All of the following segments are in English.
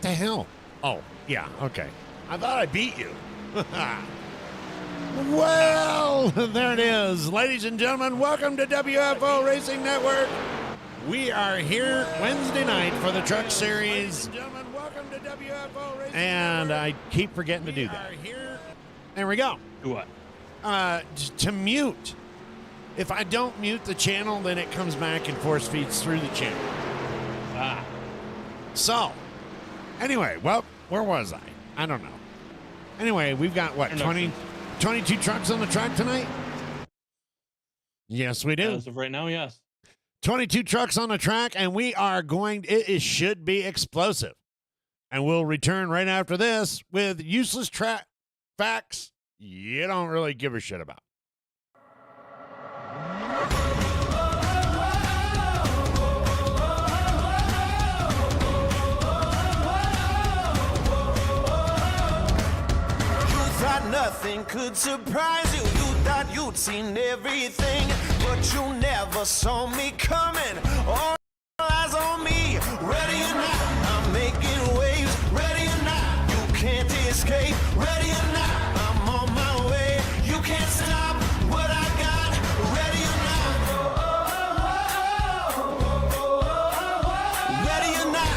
the hell? Oh, yeah, okay. I thought I beat you. Well, there it is. Ladies and gentlemen, welcome to WFO Racing Network. We are here Wednesday night for the Truck Series. Welcome to WFO Racing and Network. I keep forgetting to do that. There we go. Do what? To mute. If I don't mute the channel, then it comes back and force feeds through the channel. Ah. So, anyway, well, where was I? I don't know. Anyway, we've got, what, 22 trucks on the track tonight? Yes, we do. As of right now, yes. 22 trucks on the track, and we are going, it should be explosive. And we'll return right after this with useless track facts you don't really give a shit about. Nothing could surprise you. You thought you'd seen everything, but you never saw me coming. All eyes on me. Ready or not, I'm making waves. Ready or not, you can't escape. Ready or not, I'm on my way. You can't stop what I got. Ready or not. Ready or not.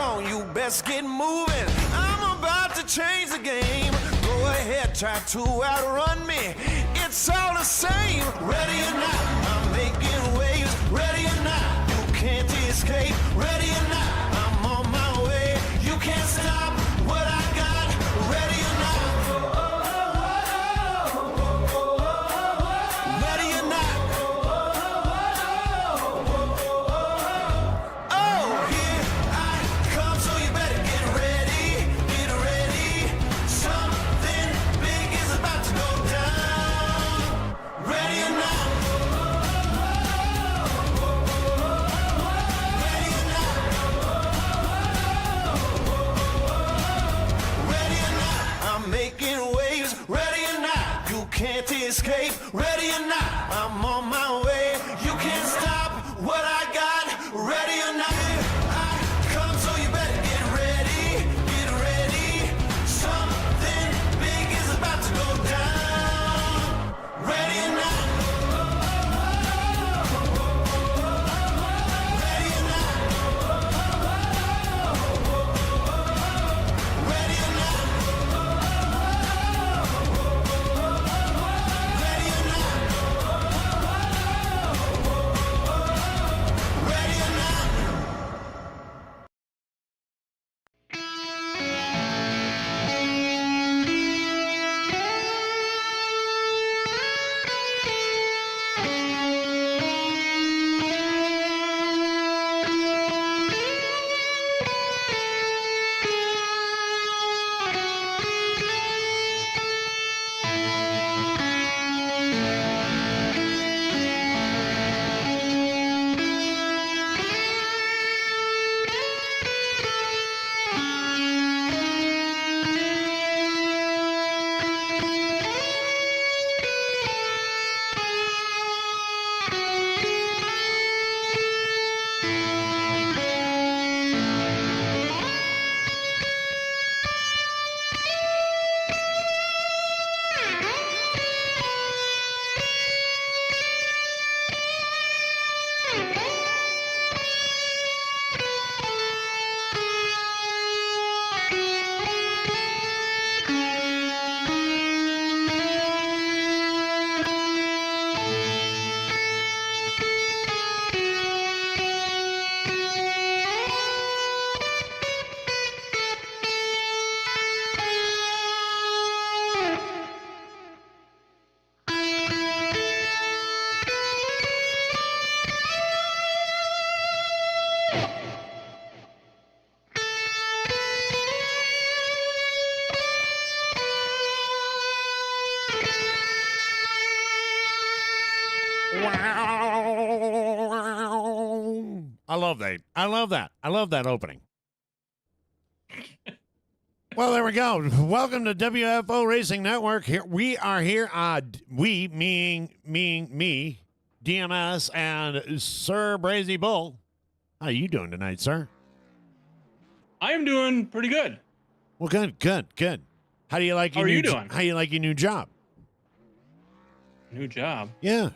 On you best get moving. I'm about to change the game. Go ahead, try to outrun me. It's all the same. Ready or not, I'm making waves. Ready or not, you can't escape. Ready or not, I'm on my way. You can't stop what I got. Ready or not. Ready or not. Ready or not. I love that. I love that. I love that opening. Well, there we go. Welcome to WFO Racing Network. Here we are here. We meaning me, DMS, and Sir Brazy Bull. How are you doing tonight, sir? I am doing pretty good. Well, good. How do you like your How are you doing? How you like your new job? New job. Yeah.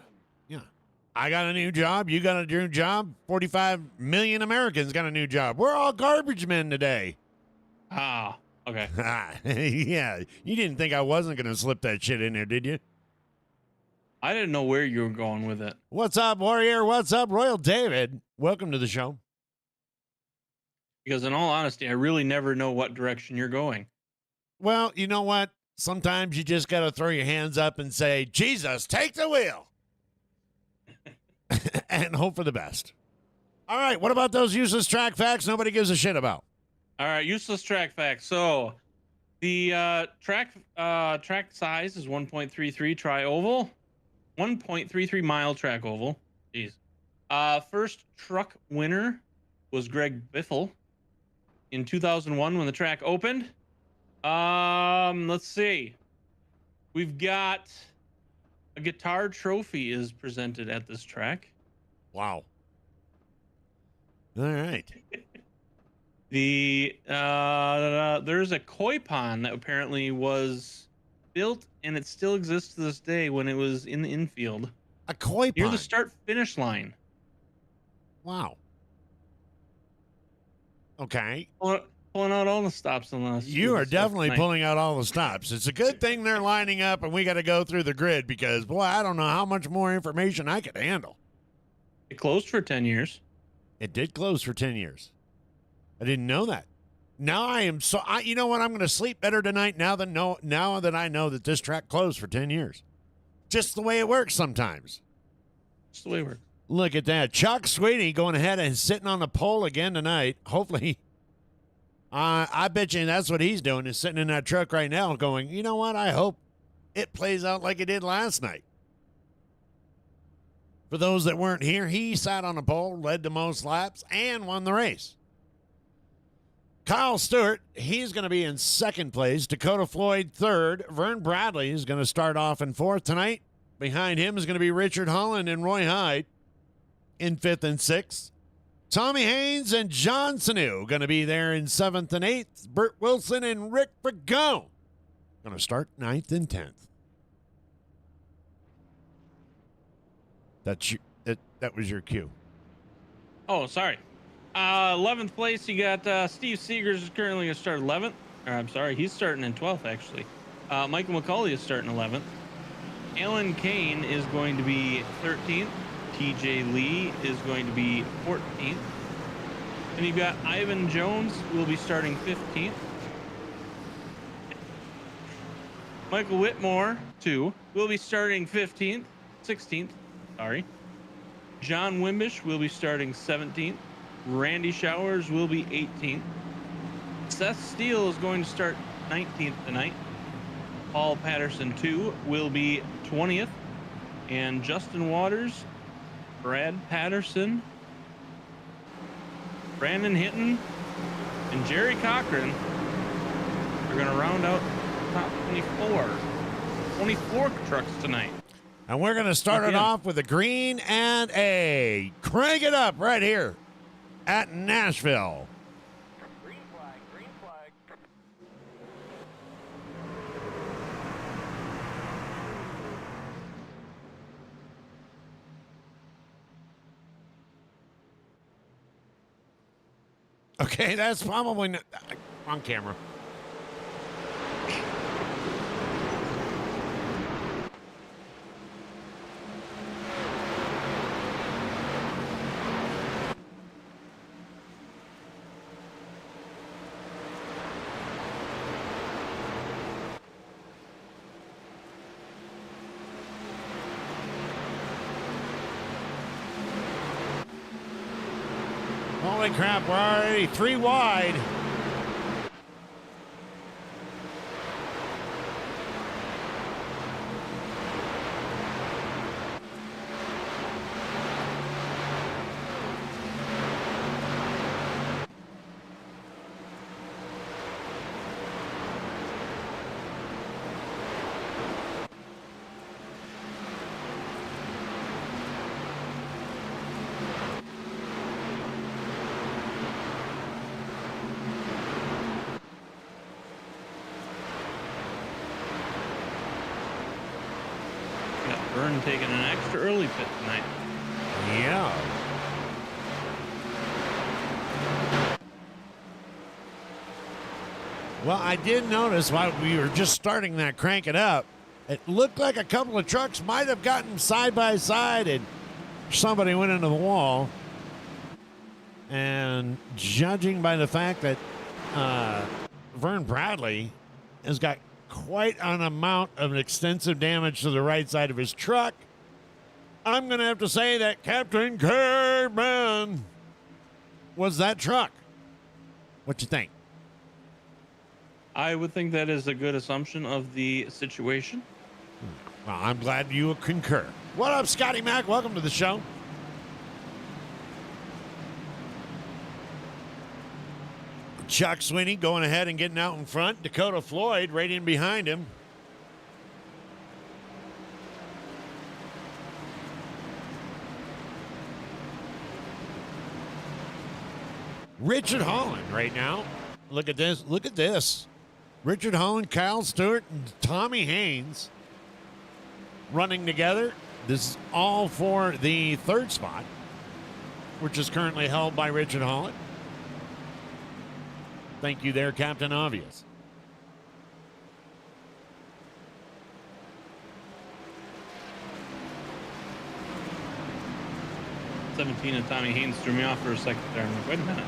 I got a new job. You got a new job. 45 million Americans got a new job. We're all garbage men today. Ah, okay. Yeah. You didn't think I wasn't going to slip that shit in there, did you? I didn't know where you were going with it. What's up, Warrior? What's up, Royal David? Welcome to the show. Because in all honesty, I really never know what direction you're going. Well, you know what? Sometimes you just got to throw your hands up and say, Jesus, take the wheel. And hope for the best. All right, what about those useless track facts nobody gives a shit about? All right, useless track facts. So the track size is 1.33 tri-oval, 1.33 mile track oval. Jeez. First truck winner was Greg Biffle in 2001 when the track opened. Let's see. We've got a guitar trophy is presented at this track. Wow. All right. There's a koi pond that apparently was built and it still exists to this day when it was in the infield. A koi pond? Near the start-finish line. Wow. Okay. Pulling out all the stops on us. You are definitely pulling out all the stops. It's a good thing they're lining up and we got to go through the grid because, boy, I don't know how much more information I could handle. It closed for 10 years. It did close for 10 years. I didn't know that. Now I am so, you know what? I'm going to sleep better tonight now that I know that this track closed for 10 years. Just the way it works sometimes. Just the way it works. Look at that. Chuck Sweeney going ahead and sitting on the pole again tonight. Hopefully, I bet you that's what he's doing is sitting in that truck right now going, you know what? I hope it plays out like it did last night. For those that weren't here, he sat on the pole, led the most laps, and won the race. Kyle Stewart, he's going to be in second place. Dakota Floyd, third. Vern Bradley is going to start off in fourth tonight. Behind him is going to be Richard Holland and Roy Hyde in fifth and sixth. Tommy Haynes and John Sanu going to be there in seventh and eighth. Bert Wilson and Rick Pagone going to start ninth and 10th. That was your cue. Oh, sorry. 11th place, you got Steve Seegers is currently going to start 11th. Or, I'm sorry, he's starting in 12th, actually. Michael McCauley is starting 11th. Alan Kane is going to be 13th. TJ Lee is going to be 14th. And you've got Ivan Jones will be starting 15th. Michael Whitmore, 2, will be starting 16th. Sorry. John Wimbish will be starting 17th. Randy Showers will be 18th. Seth Steele is going to start 19th tonight. Paul Patterson, 2, will be 20th. And Justin Waters, Brad Patterson, Brandon Hinton, and Jerry Cochran are going to round out top 24 trucks tonight. And we're going to start it off with a green and a crank it up right here at Nashville. Green flag. Okay, that's probably not on camera. Holy crap, we're already 3 wide. Vern taking an extra early pit tonight. Yeah. Well, I did notice while we were just starting that Crank It Up, it looked like a couple of trucks might have gotten side by side and somebody went into the wall. And judging by the fact that Vern Bradley has got quite an amount of extensive damage to the right side of his truck, I'm going to have to say that Captain Caveman was that truck. What you think? I would think that is a good assumption of the situation. Well, I'm glad you concur. What up, Scotty Mac? Welcome to the show. Chuck Sweeney going ahead and getting out in front. Dakota Floyd right in behind him. Richard Holland right now. Look at this. Look at this. Richard Holland, Kyle Stewart, and Tommy Haynes running together. This is all for the third spot, which is currently held by Richard Holland. Thank you there, Captain Obvious. '17 and Tommy Haynes threw me off for a second there. I'm like, wait a minute.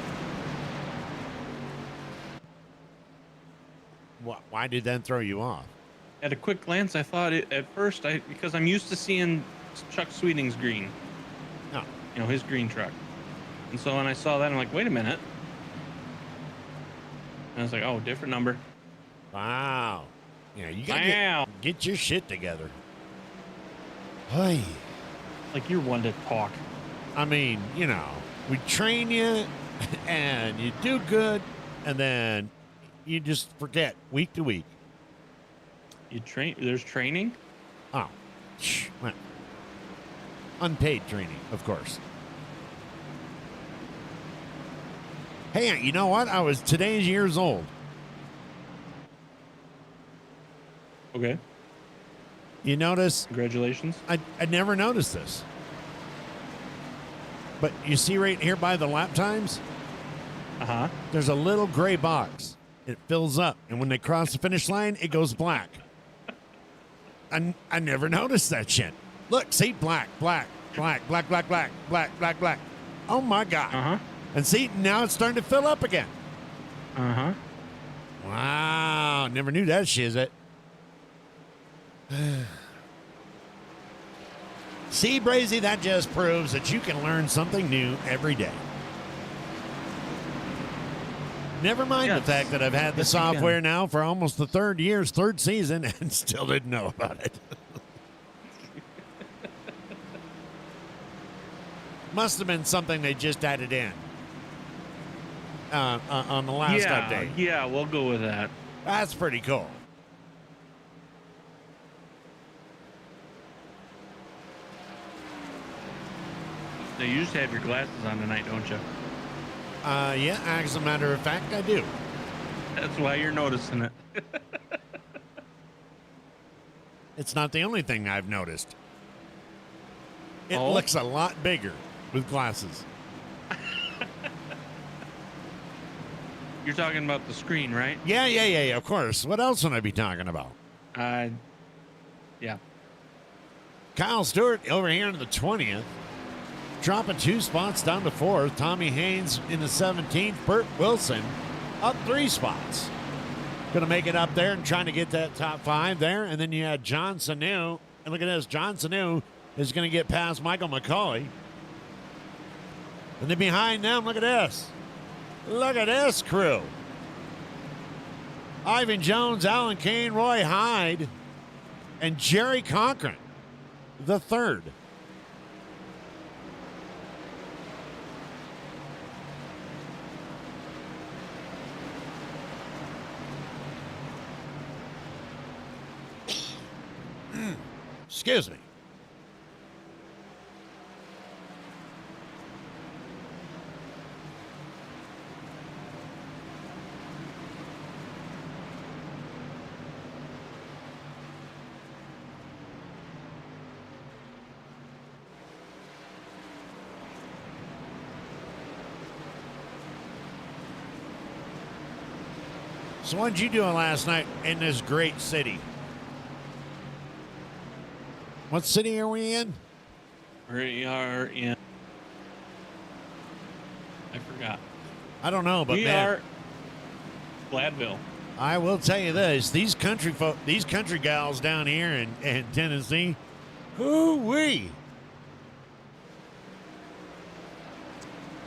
Why did that throw you off? At a quick glance, I thought it at first, because I'm used to seeing Chuck Sweeting's green. No. You know, his green truck. And so when I saw that, I'm like, wait a minute. And I was like, oh, different number. Wow. Yeah, you gotta get your shit together. Hey. Like you're one to talk. I mean, you know, we train you and you do good and then you just forget week to week. You train, there's training? Oh. Well, unpaid training, of course. Hey, you know what? I was today's years old. Okay. You notice? Congratulations. I never noticed this. But you see right here by the lap times? Uh-huh. There's a little gray box. It fills up. And when they cross the finish line, it goes black. I never noticed that shit. Look, see? Black, black, black, black, black, black, black, black, black. Oh, my God. Uh-huh. And see, now it's starting to fill up again. Uh-huh. Wow. Never knew that shizit. See, Brazy, that just proves that you can learn something new every day. Never mind the fact that I've had the software now for almost the third season, and still didn't know about it. Must have been something they just added in on the last update. Yeah, we'll go with that. That's pretty cool. Now, you just have your glasses on tonight, don't you? Yeah, as a matter of fact, I do. That's why you're noticing it. It's not the only thing I've noticed. It Oh? looks a lot bigger with glasses. You're talking about the screen, right? Yeah, of course. What else would I be talking about? Yeah. Kyle Stewart over here in the 20th. Dropping 2 spots down to 4th. Tommy Haynes in the 17th. Burt Wilson up 3 spots. Going to make it up there and trying to get that top 5 there. And then you had John Sanu. And look at this. John Sanu is going to get past Michael McCauley. And then behind them, look at this. Look at this crew. Ivan Jones, Alan Kane, Roy Hyde, and Jerry Cochran, the third. Excuse me. So what did you do last night in this great city? What city are we in? We are in. I forgot. I don't know, but We man, are Gladville. I will tell you this: these country gals down here in Tennessee, hoo-wee.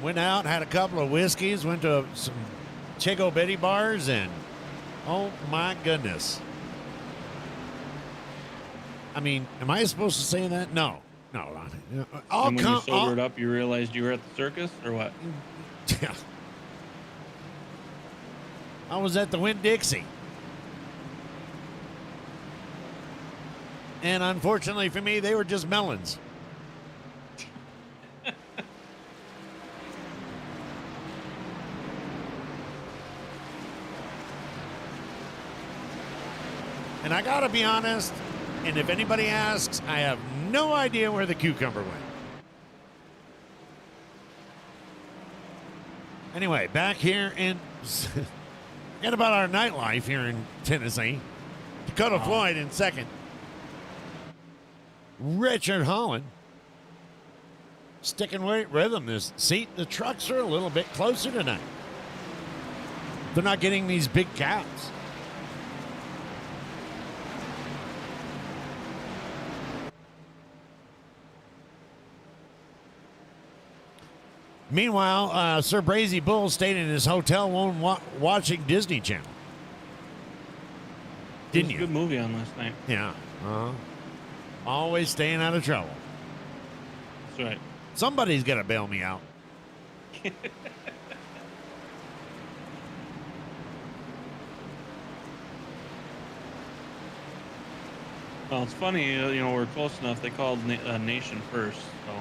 Went out, had a couple of whiskeys, went to some Chico Bitty bars, and oh my goodness. I mean, am I supposed to say that? No. And when you sobered up, you realized you were at the circus, or what? Yeah. I was at the Winn-Dixie. And unfortunately for me, they were just melons. And I gotta be honest, and if anybody asks, I have no idea where the cucumber went. Anyway, back here in... Forget about our nightlife here in Tennessee. Dakota Floyd in second. Richard Holland sticking with them this seat. The trucks are a little bit closer tonight. They're not getting these big gaps. Meanwhile, Sir Brazy Bull stayed in his hotel room watching Disney Channel. Didn't you? Good movie on last night. Yeah. Always staying out of trouble. That's right. Somebody's got to bail me out. Well, it's funny, we're close enough. They called Nation first, so.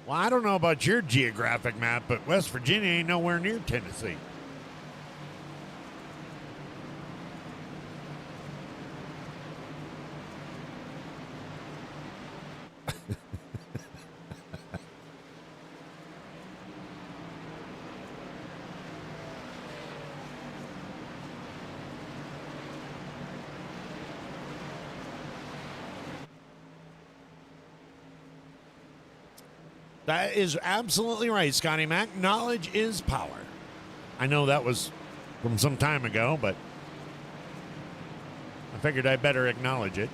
Well, I don't know about your geographic map, but West Virginia ain't nowhere near Tennessee. That is absolutely right, Scotty Mac. Knowledge is power. I know that was from some time ago, but I figured I better acknowledge it.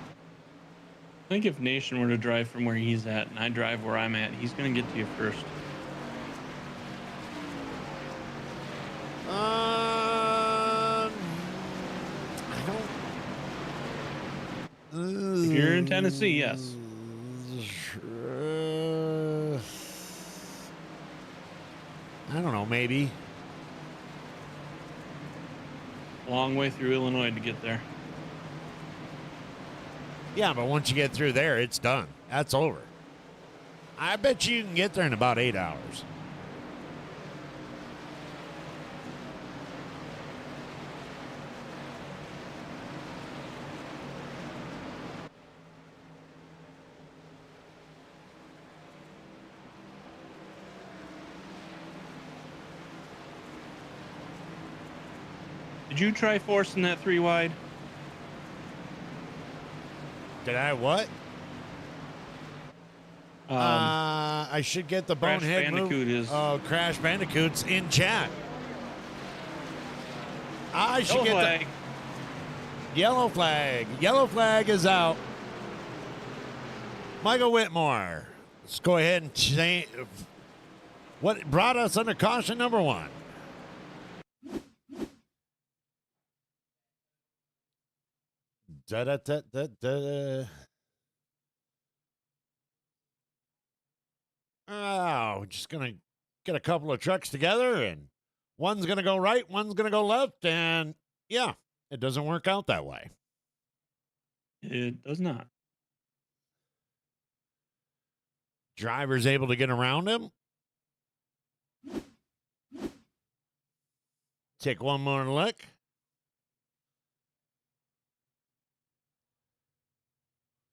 I think if Nation were to drive from where he's at and I drive where I'm at, he's going to get to you first. If you're in Tennessee, yes. I don't know, maybe. Long way through Illinois to get there. Yeah, but once you get through there, it's done. That's over. I bet you can get there in about 8 hours. Did you try forcing that 3 wide? Did I what? I should get the Crash bonehead Bandicoot move. is- Oh, Crash Bandicoot's in chat. I should Yellow get flag. the yellow flag. Yellow flag is out. Michael Whitmore. Let's go ahead and change what brought us under caution number 1. Da da da da da. Oh, just gonna get a couple of trucks together, and one's gonna go right, one's gonna go left, and yeah, it doesn't work out that way. It does not. Driver's able to get around him. Take one more look.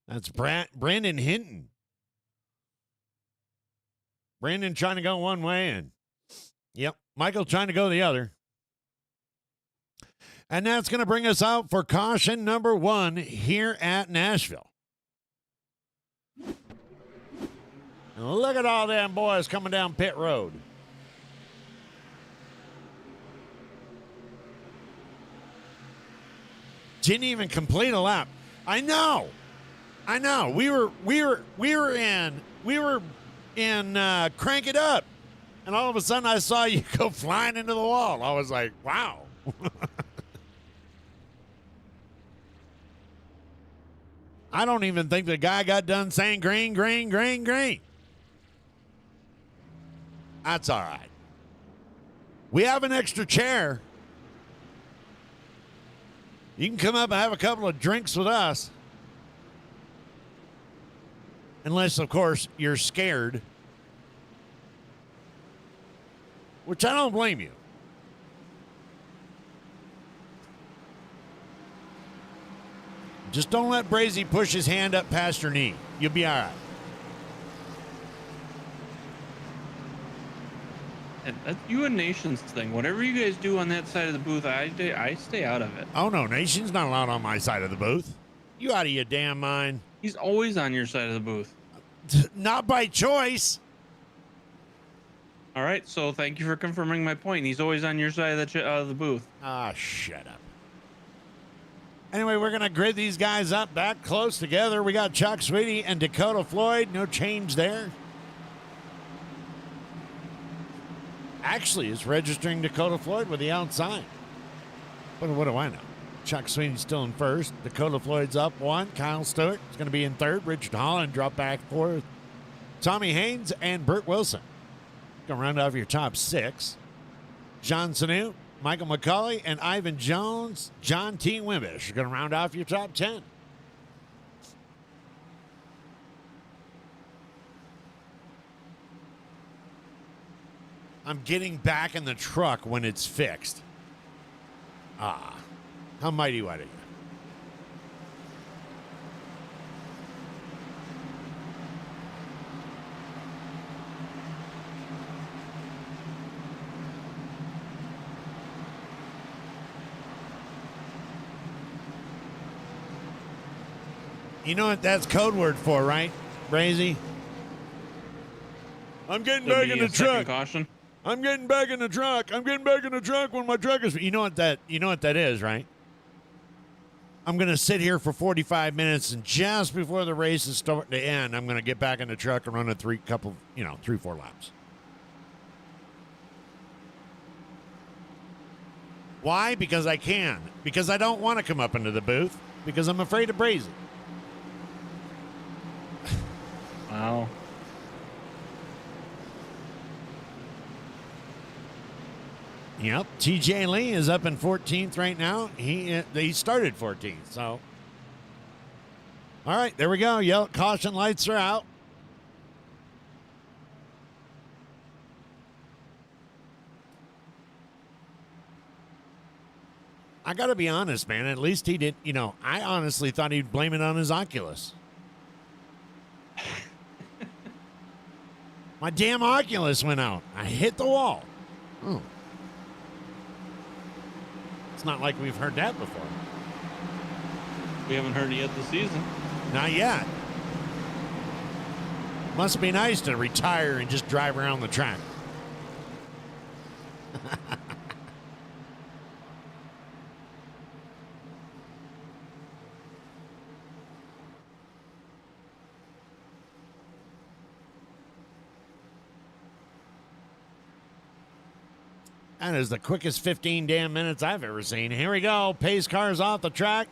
That's Brandon Hinton. Brandon trying to go one way, and yep, Michael trying to go the other. And that's going to bring us out for caution number 1 here at Nashville. And look at all them boys coming down pit road. Didn't even complete a lap. I know. We were in Crank It Up, and all of a sudden I saw you go flying into the wall. I was like, wow. I don't even think the guy got done saying green. That's all right. We have an extra chair. You can come up and have a couple of drinks with us. Unless, of course, you're scared. Which I don't blame you. Just don't let Brazy push his hand up past your knee. You'll be all right. And that's you and Nation's thing. Whatever you guys do on that side of the booth, I stay out of it. Oh, no. Nation's not allowed on my side of the booth. You out of your damn mind. He's always on your side of the booth. Not by choice. All right, so thank you for confirming my point. He's always on your side of the booth. Ah, shut up. Anyway, we're going to grid these guys up back close together. We got Chuck Sweetie and Dakota Floyd. No change there. Actually, it's registering Dakota Floyd with the outside. But what do I know? Chuck Sweeney's still in first. Dakota Floyd's up 1. Kyle Stewart is going to be in third. Richard Holland drop back 4th. Tommy Haynes and Burt Wilson going to round off your top 6. John Sanu, Michael McCauley, and Ivan Jones, John T. Wimbish are going to round off your top 10. I'm getting back in the truck when it's fixed. Ah, how mighty what are you? You know what that's code word for, right, Brazy? I'm getting back in the truck. Caution. I'm getting back in the truck. I'm getting back in the truck when my truck is. You know what that is, right? I'm gonna sit here for 45 minutes, and just before the race is starting to end, I'm gonna get back in the truck and run a 3-4 laps. Why? Because I can. Because I don't want to come up into the booth. Because I'm afraid of Brazy. Wow. Yep, TJ Lee is up in 14th right now. He started 14th, so. All right, there we go. Yellow caution lights are out. I got to be honest, man. At least he did, I honestly thought he'd blame it on his Oculus. My damn Oculus went out. I hit the wall. Oh. It's not like we've heard that before. We haven't heard it yet this season. Not yet. Must be nice to retire and just drive around the track. That is the quickest 15 damn minutes I've ever seen. Here we go. Pace cars off the track.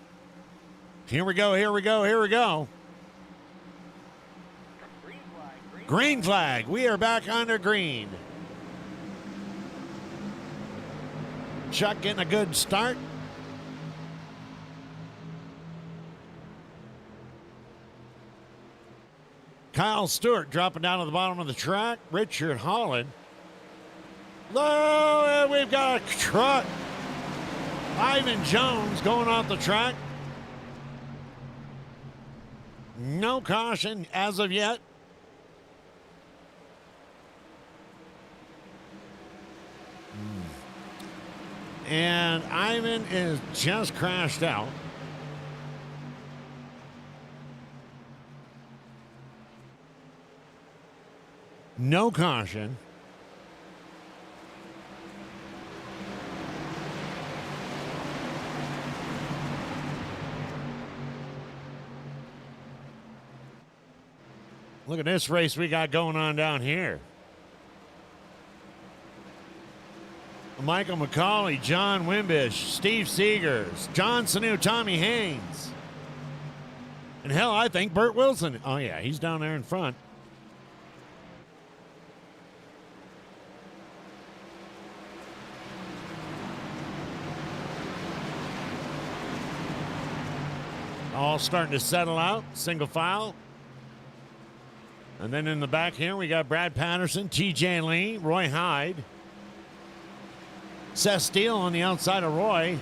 Here we go. Green flag. We are back under green. Chuck getting a good start. Kyle Stewart dropping down to the bottom of the track. Richard Holland. Low, and we've got a truck. Ivan Jones going off the track. No caution as of yet. And Ivan is just crashed out. No caution. Look at this race we got going on down here. Michael McCauley, John Wimbish, Steve Seegers, John Sanu, Tommy Haynes. And hell, I think Burt Wilson. Oh, yeah, he's down there in front. All starting to settle out, single file. And then in the back here, we got Brad Patterson, TJ Lee, Roy Hyde, Seth Steele on the outside of Roy,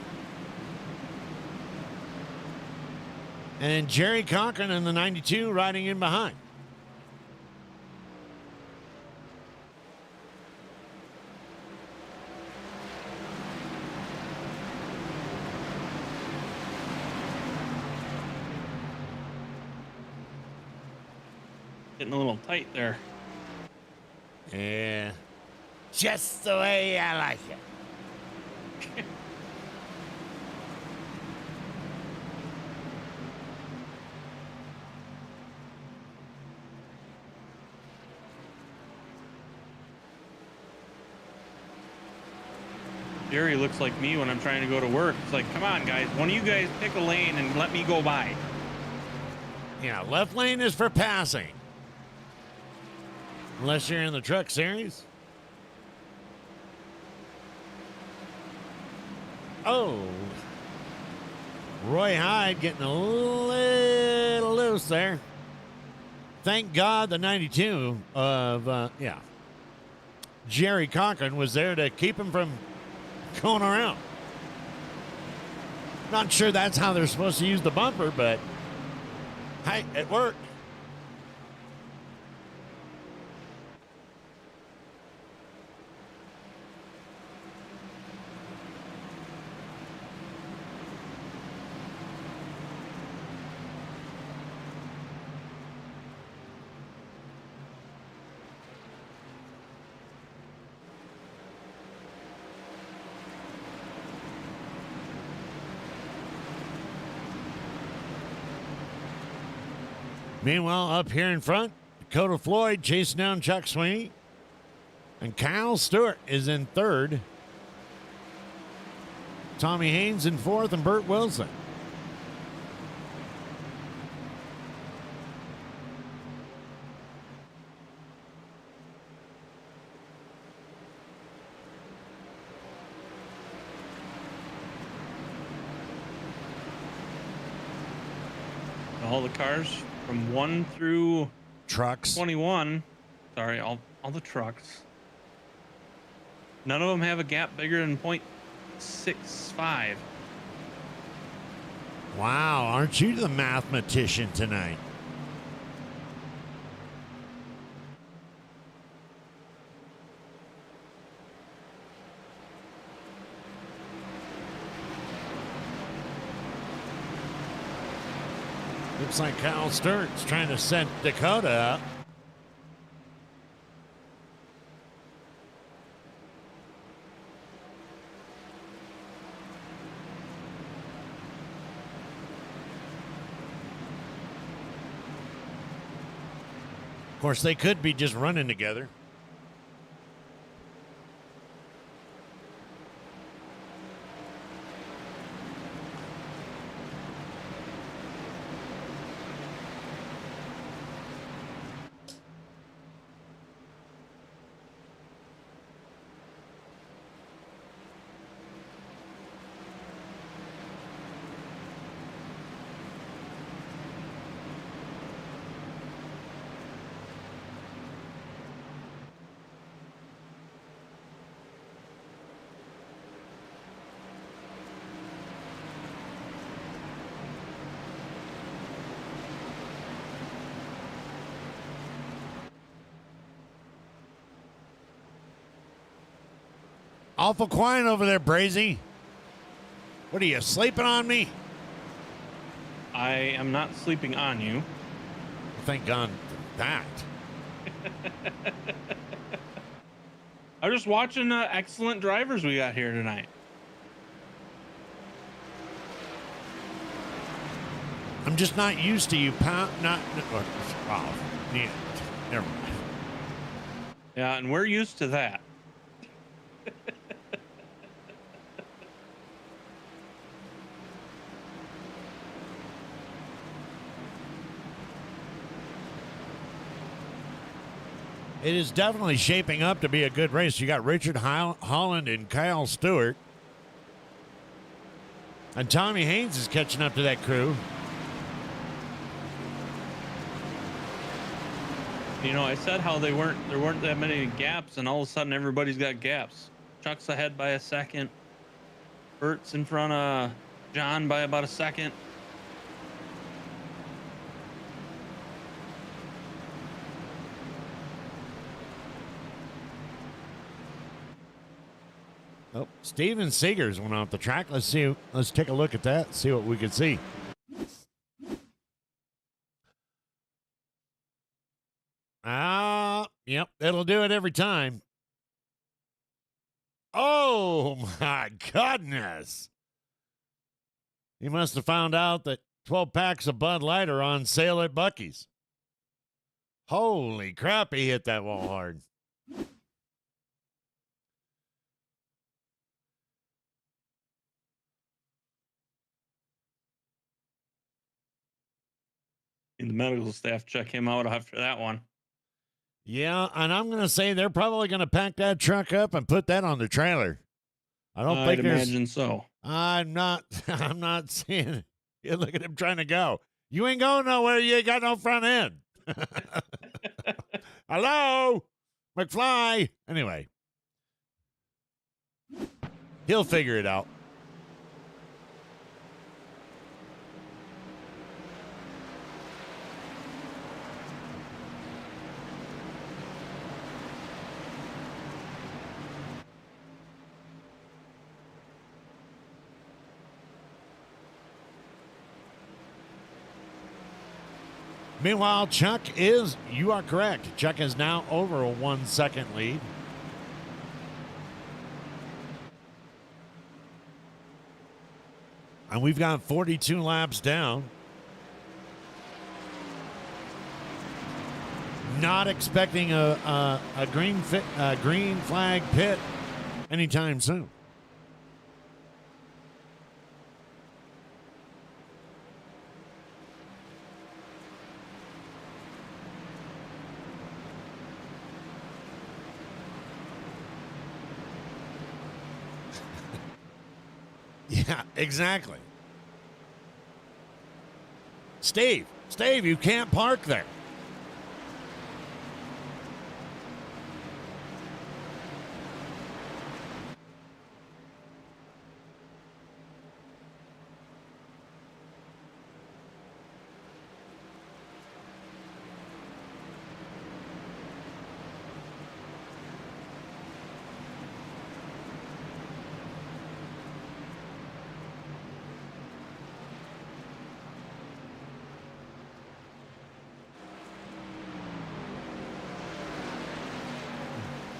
and Jerry Cochran in the 92 riding in behind. Getting a little tight there. Yeah. Just the way I like it. Jerry looks like me when I'm trying to go to work. It's like, come on, guys. One of you guys pick a lane and let me go by. Yeah, left lane is for passing. Unless you're in the truck series. Oh. Roy Hyde getting a little loose there. Thank God the 92 of, Jerry Cochran was there to keep him from going around. Not sure that's how they're supposed to use the bumper, but hey, it worked. Meanwhile, up here in front, Dakota Floyd chasing down Chuck Sweeney. And Kyle Stewart is in third. Tommy Haynes in fourth and Burt Wilson. All the cars from 1 through Trucks. 21. Sorry, all the trucks. None of them have a gap bigger than 0.65. Wow, aren't you the mathematician tonight? Looks like Kyle Stewart's trying to set Dakota up. Of course, they could be just running together. Awful quiet over there, Brazy. What are you, sleeping on me? I am not sleeping on you. Thank God for that. I'm just watching excellent drivers we got here tonight. I'm just not used to you oh, yeah, never mind. Yeah, and we're used to that. It is definitely shaping up to be a good race. You got Richard Holland and Kyle Stewart. And Tommy Haynes is catching up to that crew. You know, I said how there weren't that many gaps, and all of a sudden everybody's got gaps. Chuck's ahead by a second. Bert's in front of John by about a second. Oh, Steven Seegers went off the track. Let's take a look at that, see what we can see. Yep, it'll do it every time. Oh my goodness. He must have found out that 12 packs of Bud Light are on sale at Buc-ee's. Holy crap, he hit that wall hard. And the medical staff check him out after that one. Yeah, and I'm going to say they're probably going to pack that truck up and put that on the trailer. I'd imagine so. I'm not seeing it. You look at him trying to go. You ain't going nowhere. You ain't got no front end. Hello, McFly. Anyway, he'll figure it out. Meanwhile, you are correct. Chuck is now over a 1 second lead. And we've got 42 laps down. Not expecting a green flag pit anytime soon. Yeah, exactly. Steve, you can't park there.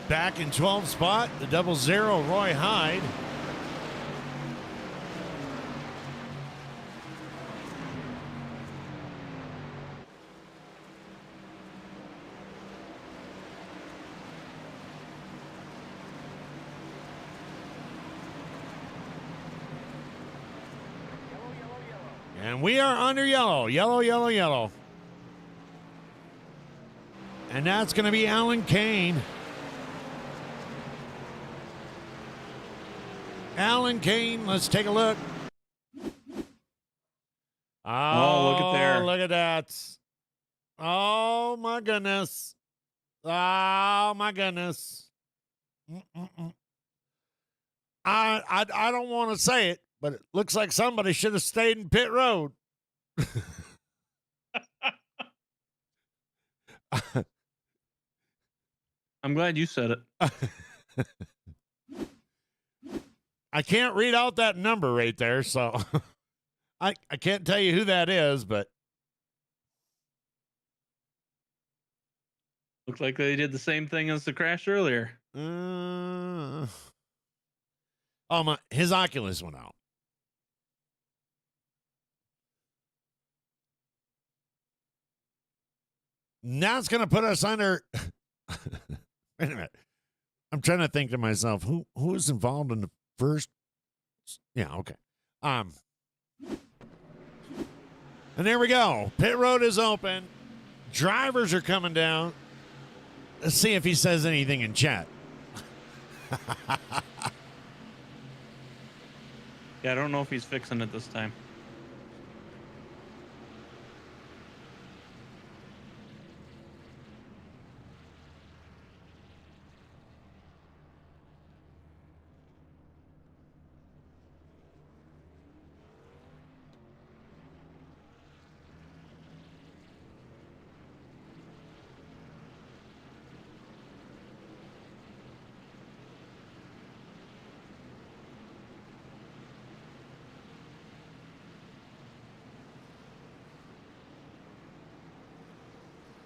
Back in 12th spot, the 00 Roy Hyde. And we are under yellow. Yellow. And that's going to be Alan Kane. Alan Kane, let's take a look. Oh, look at there. Look at that. Oh, my goodness. Oh, my goodness. I don't want to say it, but it looks like somebody should have stayed in pit road. I'm glad you said it. I can't read out that number right there, so I can't tell you who that is, but Looked like they did the same thing as the crash earlier. oh my, his Oculus went out. Now it's going to put us under. Wait a minute. I'm trying to think to myself who was involved in the first. Yeah, okay. And there we go. Pit road is open. Drivers are coming down. Let's see if he says anything in chat. Yeah, I don't know if he's fixing it this time.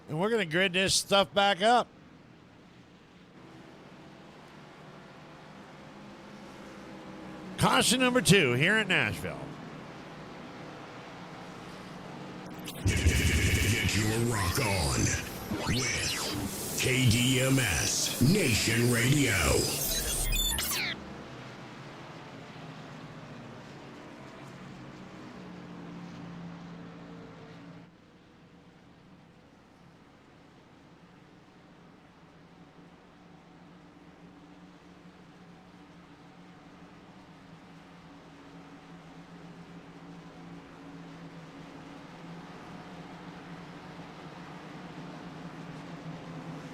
And we're going to grid this stuff back up. Caution number 2 here at Nashville. Get your rock on with KDMS Nation Radio.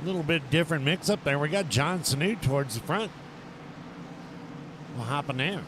Little bit different mix up there. We got John Sanu towards the front. We'll hop in there.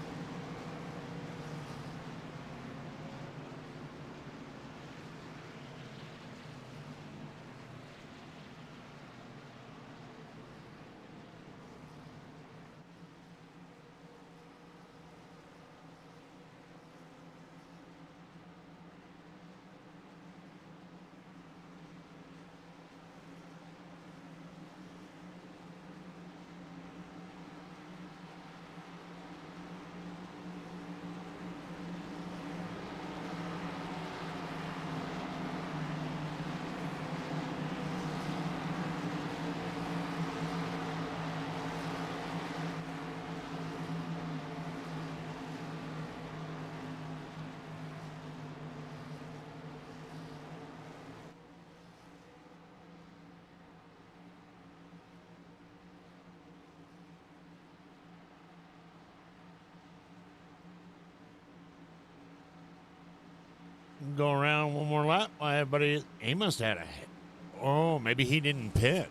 Go around one more lap. Why, everybody, he must have had a. Oh, maybe he didn't pit.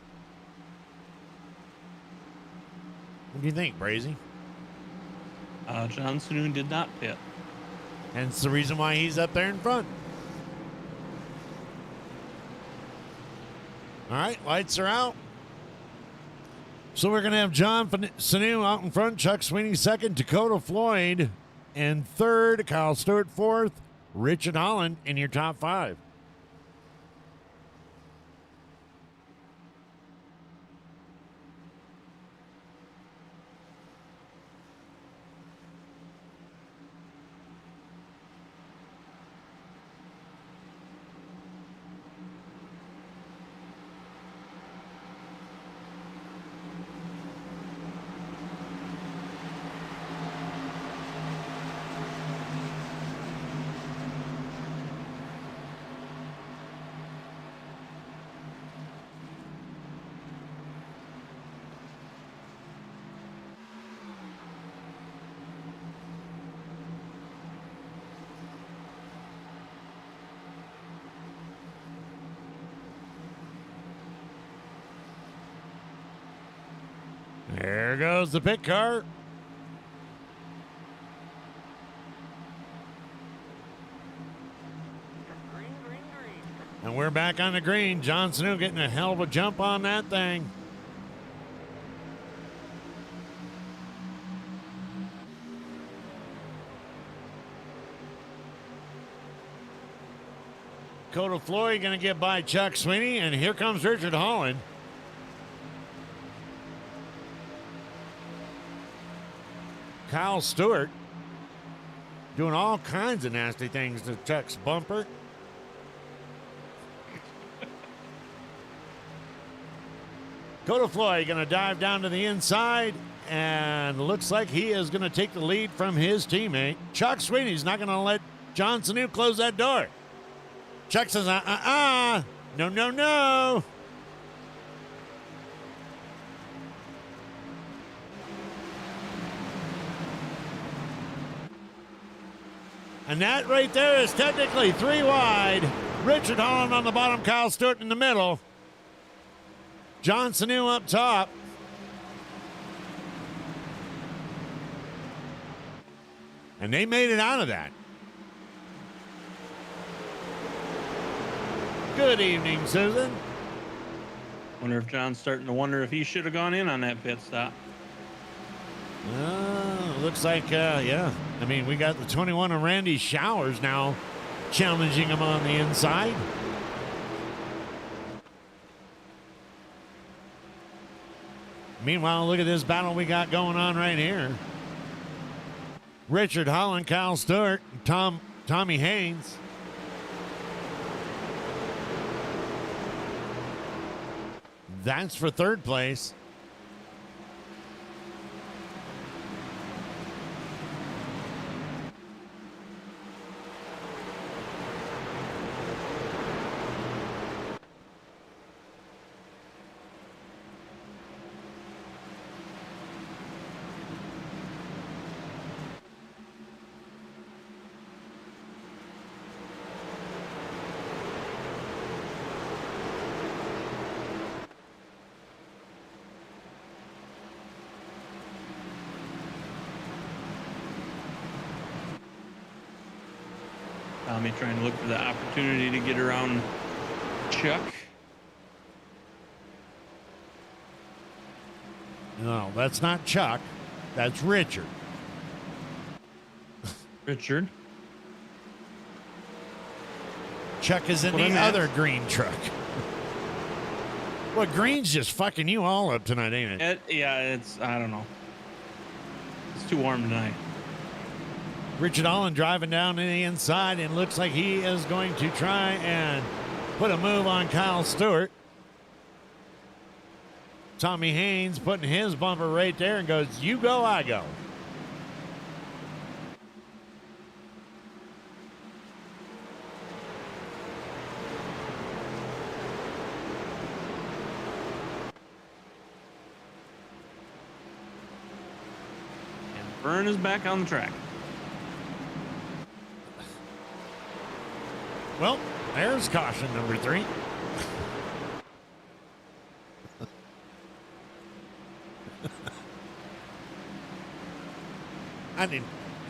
What do you think, Brazy? John Snoon did not pit. Hence the reason why he's up there in front. All right, lights are out. So we're going to have John Sanu out in front, Chuck Sweeney second, Dakota Floyd in third, Kyle Stewart fourth, Richard Holland in your top 5. There goes the pit car. Green, green, green. And we're back on the green. John Sanu getting a hell of a jump on that thing. Coda Floyd going to get by Chuck Sweeney, and here comes Richard Holland. Kyle Stewart doing all kinds of nasty things to Chuck's bumper. Coda Floyd going to dive down to the inside, and looks like he is going to take the lead from his teammate. Chuck Sweeney's not going to let John Sanu close that door. Chuck says, no, no, no. And that right there is technically 3 wide. Richard Holland on the bottom, Kyle Stewart in the middle. John Sanu up top. And they made it out of that. Good evening, Susan. Wonder if John's starting to wonder if he should have gone in on that pit stop. Looks like, yeah. I mean, we got the 21 of Randy Showers now challenging him on the inside. Meanwhile, look at this battle we got going on right here. Richard Holland, Kyle Stewart, Tommy Haynes. That's for third place. Tommy trying to look for the opportunity to get around Chuck. No, that's not Chuck. That's Richard. Richard. Chuck is in What the I'm at. other green truck. Well, green's just fucking you all up tonight, ain't it? I don't know. It's too warm tonight. Richard Holland driving down to the inside, and looks like he is going to try and put a move on Kyle Stewart. Tommy Haynes putting his bumper right there and goes, you go, I go. And Vern is back on the track. Well, there's caution number 3.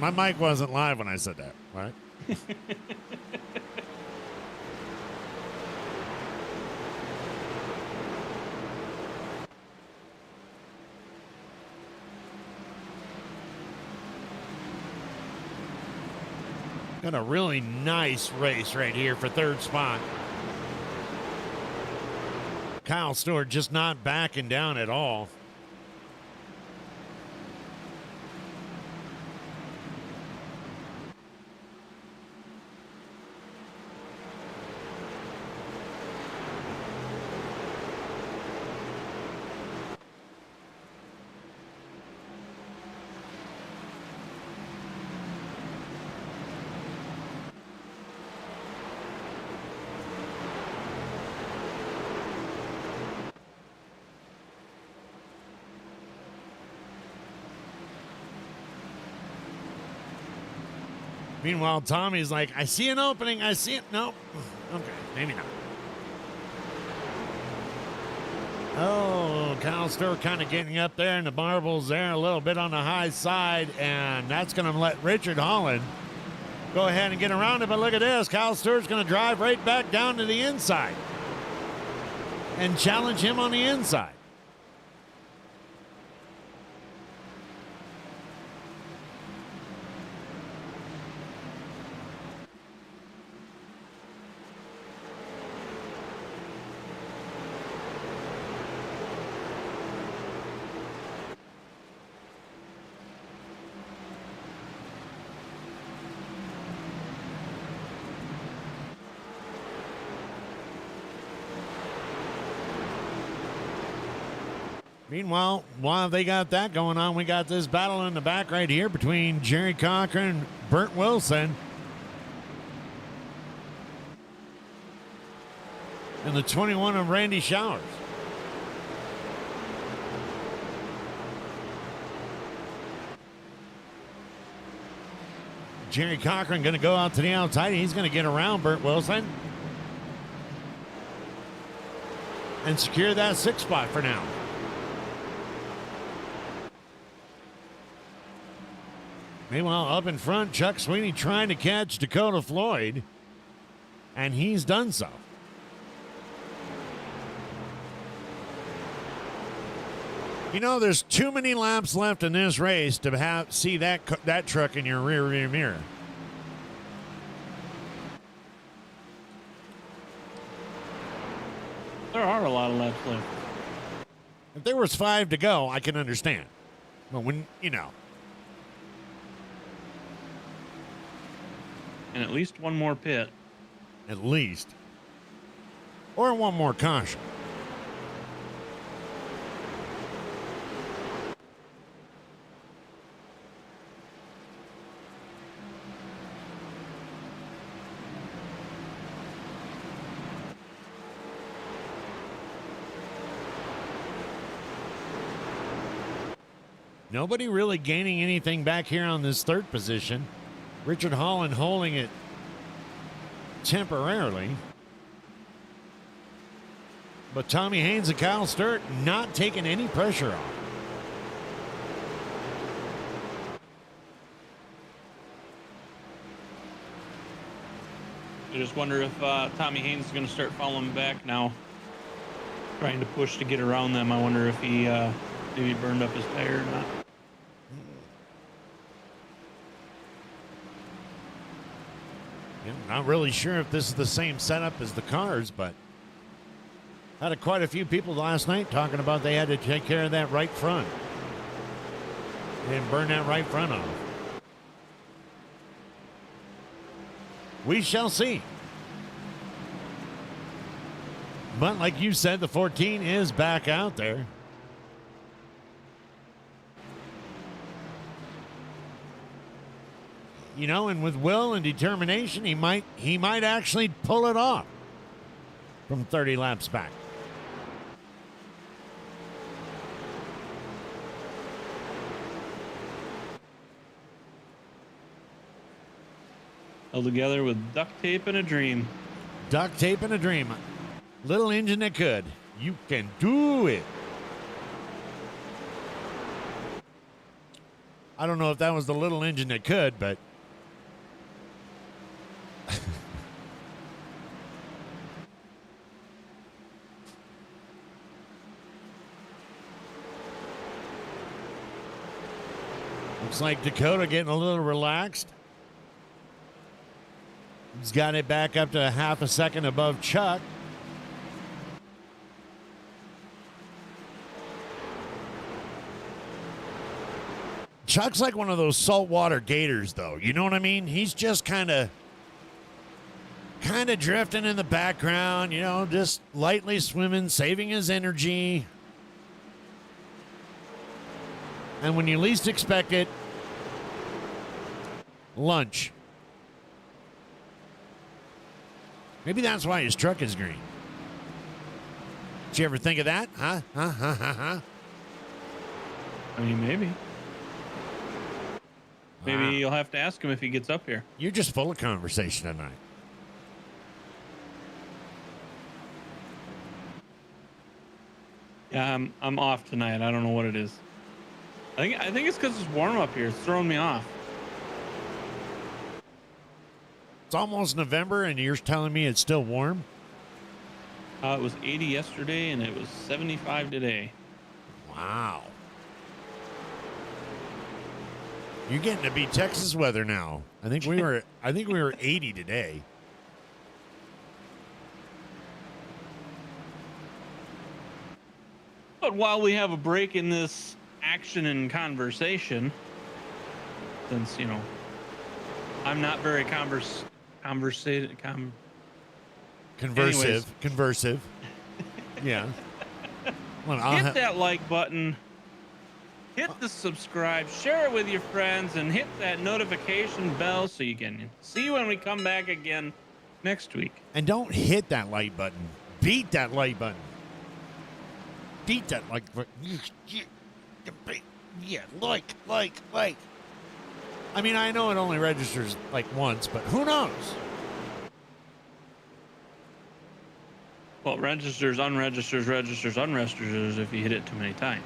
My mic wasn't live when I said that, right? Got a really nice race right here for third spot. Kyle Stewart just not backing down at all. Meanwhile, Tommy's like, I see an opening. I see it. Nope. Okay, maybe not. Oh, Kyle Stewart kind of getting up there, and the marbles there a little bit on the high side, and that's going to let Richard Holland go ahead and get around it. But look at this. Kyle Stewart's going to drive right back down to the inside and challenge him on the inside. Meanwhile, while they got that going on, we got this battle in the back right here between Jerry Cochran and Bert Wilson. And the 21 of Randy Showers. Jerry Cochran going to go out to the outside. He's going to get around Bert Wilson and secure that 6th spot for now. Meanwhile, up in front, Chuck Sweeney trying to catch Dakota Floyd, and he's done so. You know, there's too many laps left in this race to see that truck in your rear mirror. There are a lot of laps left. If there was 5 to go, I can understand. But when, you know. And at least one more pit. At least. Or one more caution. Nobody really gaining anything back here on this 3rd position. Richard Holland holding it temporarily. But Tommy Haynes and Kyle Sturt not taking any pressure off. I just wonder if Tommy Haynes is going to start following back now. Trying to push to get around them. I wonder if he maybe burned up his tire or not. Yeah, not really sure if this is the same setup as the cars, but had quite a few people last night talking about they had to take care of that right front. They didn't burn that right front off. We shall see. But like you said, the 14 is back out there. You know, and with will and determination, he might actually pull it off from 30 laps back. Held together with duct tape and a dream. Duct tape and a dream. Little engine that could. You can do it. I don't know if that was the little engine that could, but looks like Dakota getting a little relaxed. He's got it back up to a half a second above Chuck. Chuck's like one of those saltwater gators, though. You know what I mean? He's just kind of drifting in the background, you know, just lightly swimming, saving his energy. And when you least expect it, lunch. Maybe that's why his truck is green. Did you ever think of that? Huh? I mean, maybe. Maybe Wow. you'll have to ask him if he gets up here. You're just full of conversation tonight. Yeah, I'm off tonight. I don't know what it is. I think it's because it's warm up here. It's throwing me off. It's almost November, and you're telling me it's still warm? It was 80 yesterday, and it was 75 today. Wow. You're getting to be Texas weather now. I think we were 80 today. But while we have a break in this action and conversation, since, you know, I'm not very conversive. Conversive. Yeah. Well, hit that like button, hit the subscribe, share it with your friends, and hit that notification bell so you can see when we come back again next week. And don't hit that like button. Beat that like button. Beat that like button. Yeah, like. I mean, I know it only registers like once, but who knows? Well, it registers, unregisters if you hit it too many times.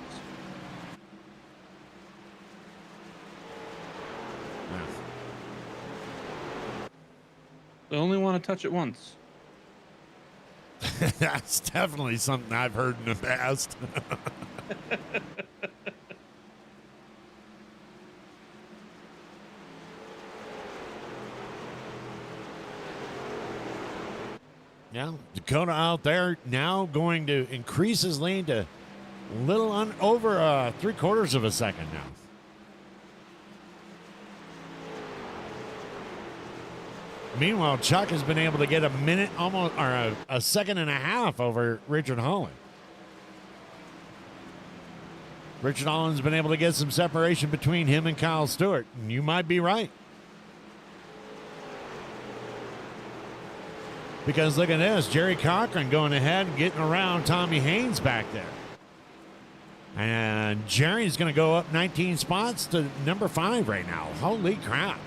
They only want to touch it once. That's definitely something I've heard in the past. Yeah, Dakota out there now going to increase his lead to over 3/4 of a second now. Meanwhile, Chuck has been able to get a minute, almost, or a second and a half over Richard Holland. Richard Holland's been able to get some separation between him and Kyle Stewart, and you might be right. Because look at this, Jerry Cochran going ahead and getting around Tommy Haynes back there. And Jerry's going to go up 19 spots to number 5 right now. Holy crap.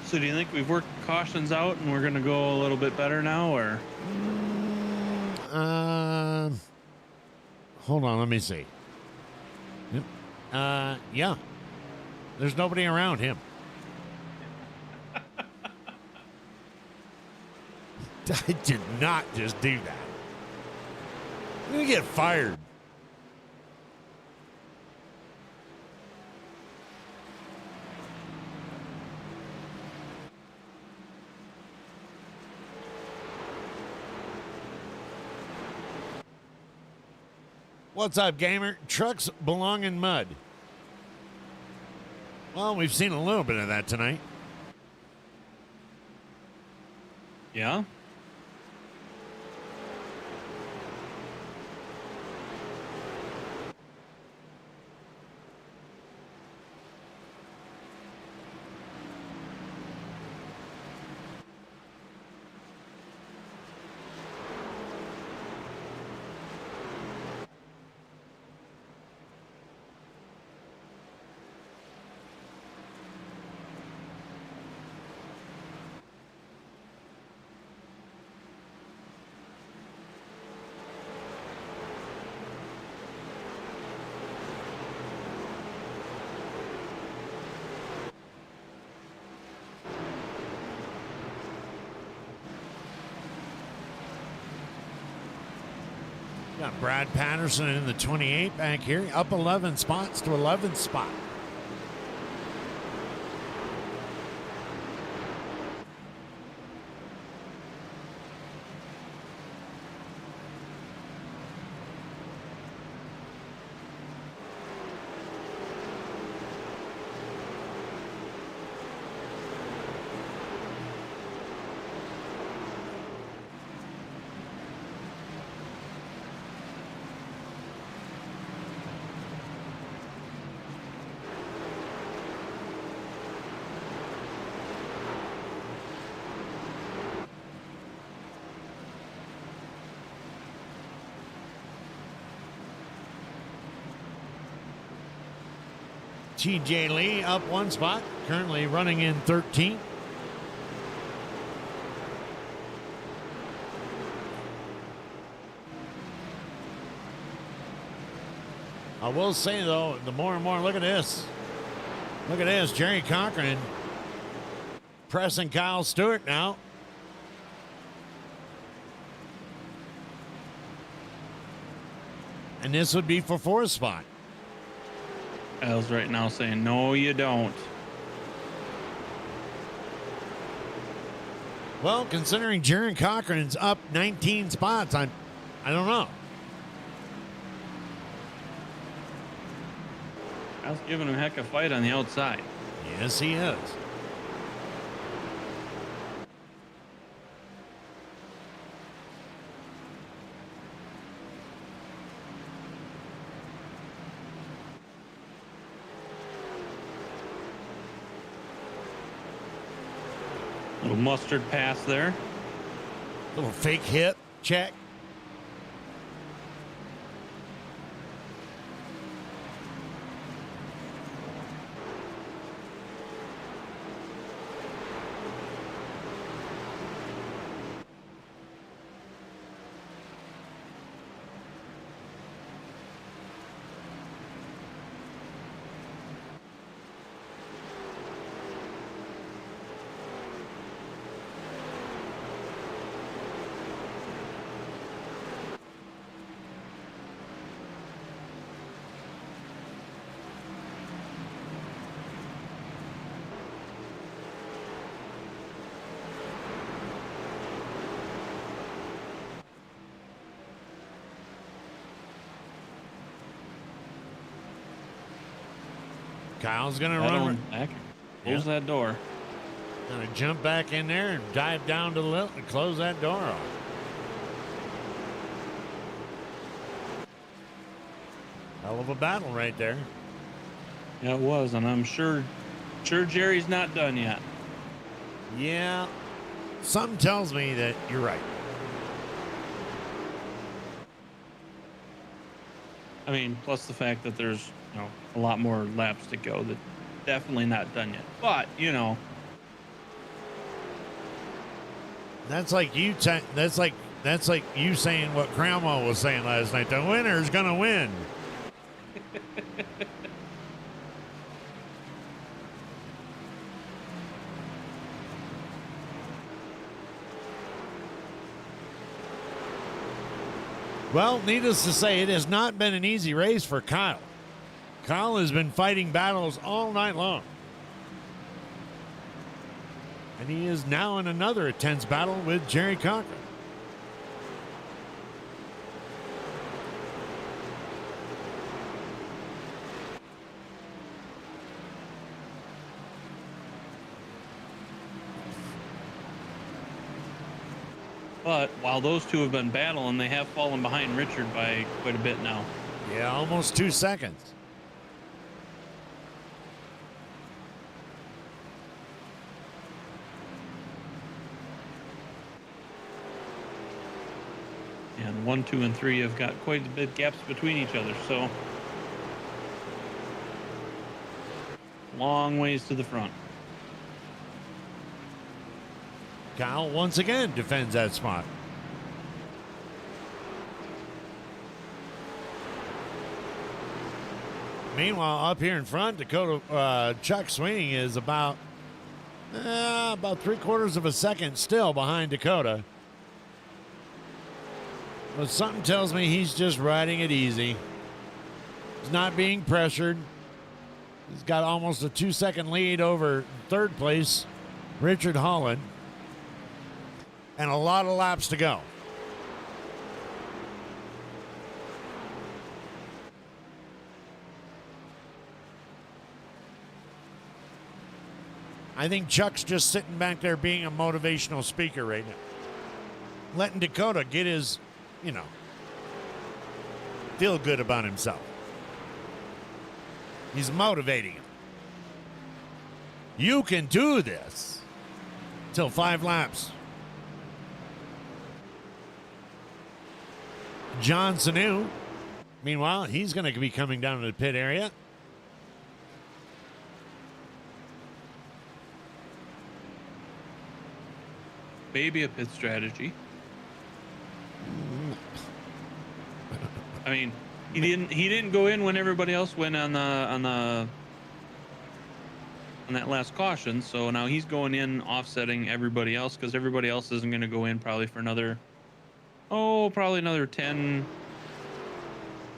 So do you think we've worked cautions out and we're going to go a little bit better now, or? Hold on, let me see. Yep. Yeah. There's nobody around him. I did not just do that. I'm going to get fired. What's up, gamer? Trucks belong in mud. Well, we've seen a little bit of that tonight. Yeah? Got Brad Patterson in the 28 back here, up 11 spots to 11th spot. TJ Lee up 1 spot, currently running in 13th. I will say, though, the more and more, look at this. Look at this, Jerry Cochran pressing Kyle Stewart now. And this would be for fourth spot. Kyle's right now saying, no, you don't. Well, considering Jaron Cochran's up 19 spots, I don't know. Kyle's giving him a heck of a fight on the outside. Yes, he is. Little mustard pass there. Little fake hit check. Kyle's going to run back. Close that door. Going to jump back in there and dive down to the left and close that door off. Hell of a battle right there. Yeah, it was, and I'm sure Jerry's not done yet. Yeah, something tells me that you're right. I mean, plus the fact that there's a lot more laps to go. That definitely not done yet. But that's like you. That's like you saying what Grandma was saying last night. The winner's gonna win. Well, needless to say, it has not been an easy race for Kyle. Kyle has been fighting battles all night long. And he is now in another intense battle with Jerry Cochran. But while those two have been battling, they have fallen behind Richard by quite a bit now. Yeah, almost 2 seconds. And 1, 2, and 3 have got quite a bit gaps between each other, so long ways to the front. Kyle once again defends that spot. Meanwhile, up here in front, Dakota Chuck Sweeney is about 3/4 of a second still behind Dakota. But something tells me he's just riding it easy. He's not being pressured. He's got almost a 2-second lead over third place, Richard Holland. And a lot of laps to go. I think Chuck's just sitting back there being a motivational speaker right now. Letting Dakota get his, feel good about himself. He's motivating him. You can do this. Till 5 laps. John Sanu, meanwhile, he's going to be coming down to the pit area. Maybe a pit strategy. I mean, he didn't go in when everybody else went on that last caution, so now he's going in offsetting everybody else because everybody else isn't going to go in probably for another 10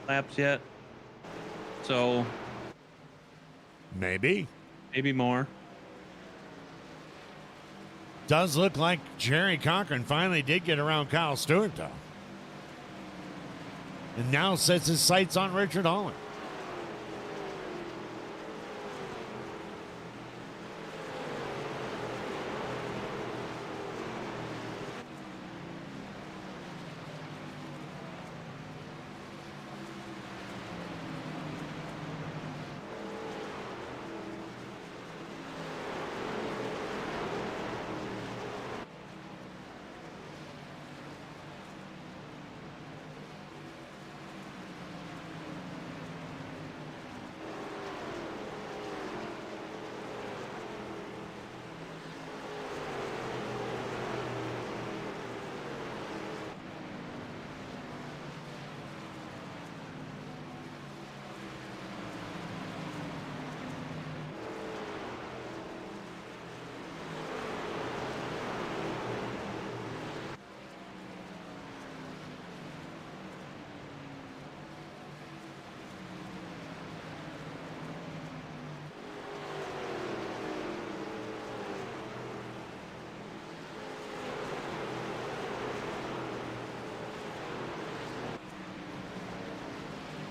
laps yet. So Maybe. maybe more. Does look like Jerry Cochran finally did get around Kyle Stewart, though. And now sets his sights on Richard Holland.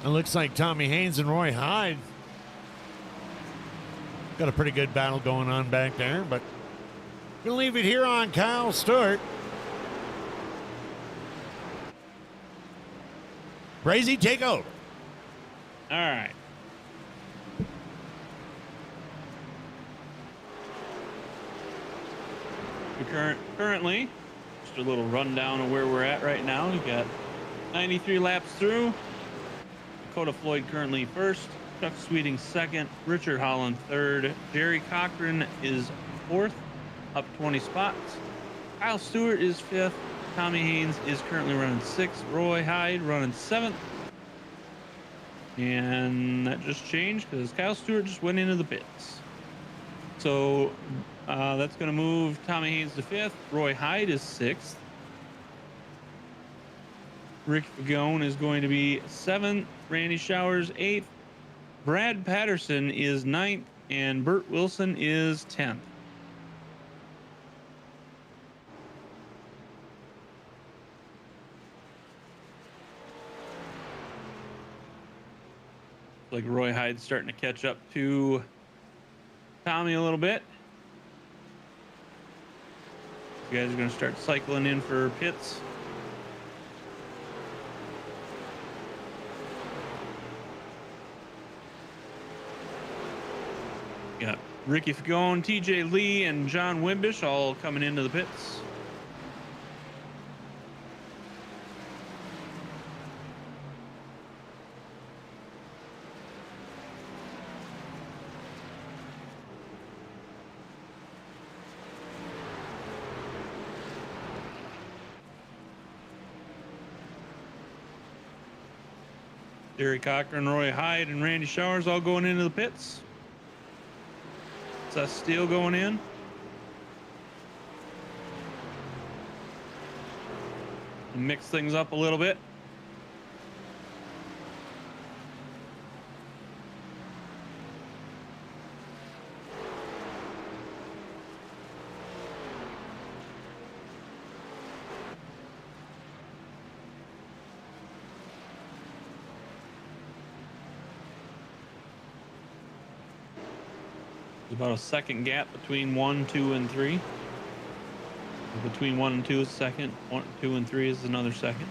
It looks like Tommy Haynes and Roy Hyde got a pretty good battle going on back there, but we'll leave it here on Kyle Stewart. Brazy, take over. All right. We're currently, just a little rundown of where we're at right now. We got 93 laps through. Dakota Floyd currently first. Chuck Sweeting second. Richard Holland third. Jerry Cochran is fourth, up 20 spots. Kyle Stewart is fifth. Tommy Haynes is currently running sixth. Roy Hyde running seventh. And that just changed because Kyle Stewart just went into the pits. So that's going to move Tommy Haynes to fifth. Roy Hyde is sixth. Rick Fagone is going to be seventh. Randy Showers eighth. Brad Patterson is ninth. And Burt Wilson is 10th. Like Roy Hyde's starting to catch up to Tommy a little bit. You guys are going to start cycling in for pits. Got Ricky Fagone, TJ Lee, and John Wimbish all coming into the pits. Jerry Cochran, Roy Hyde, and Randy Showers all going into the pits. Seth Steele going in. Mix things up a little bit. About a second gap between 1, 2, and 3. Between 1 and 2 is second. 1, 2, and 3 is another second.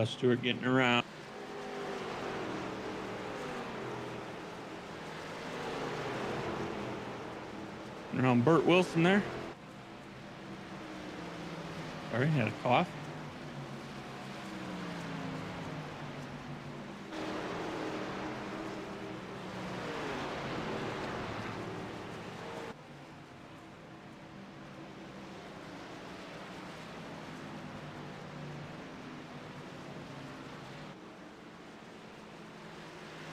Stewart getting around. Around Burt Wilson there. Sorry, had a cough.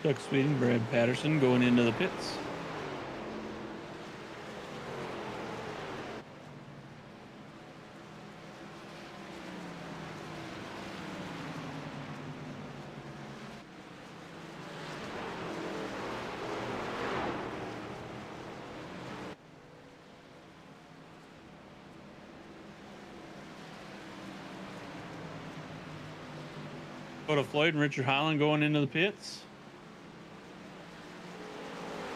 Chuck Sweeting, Brad Patterson going into the pits. Dakota Floyd and Richard Holland going into the pits.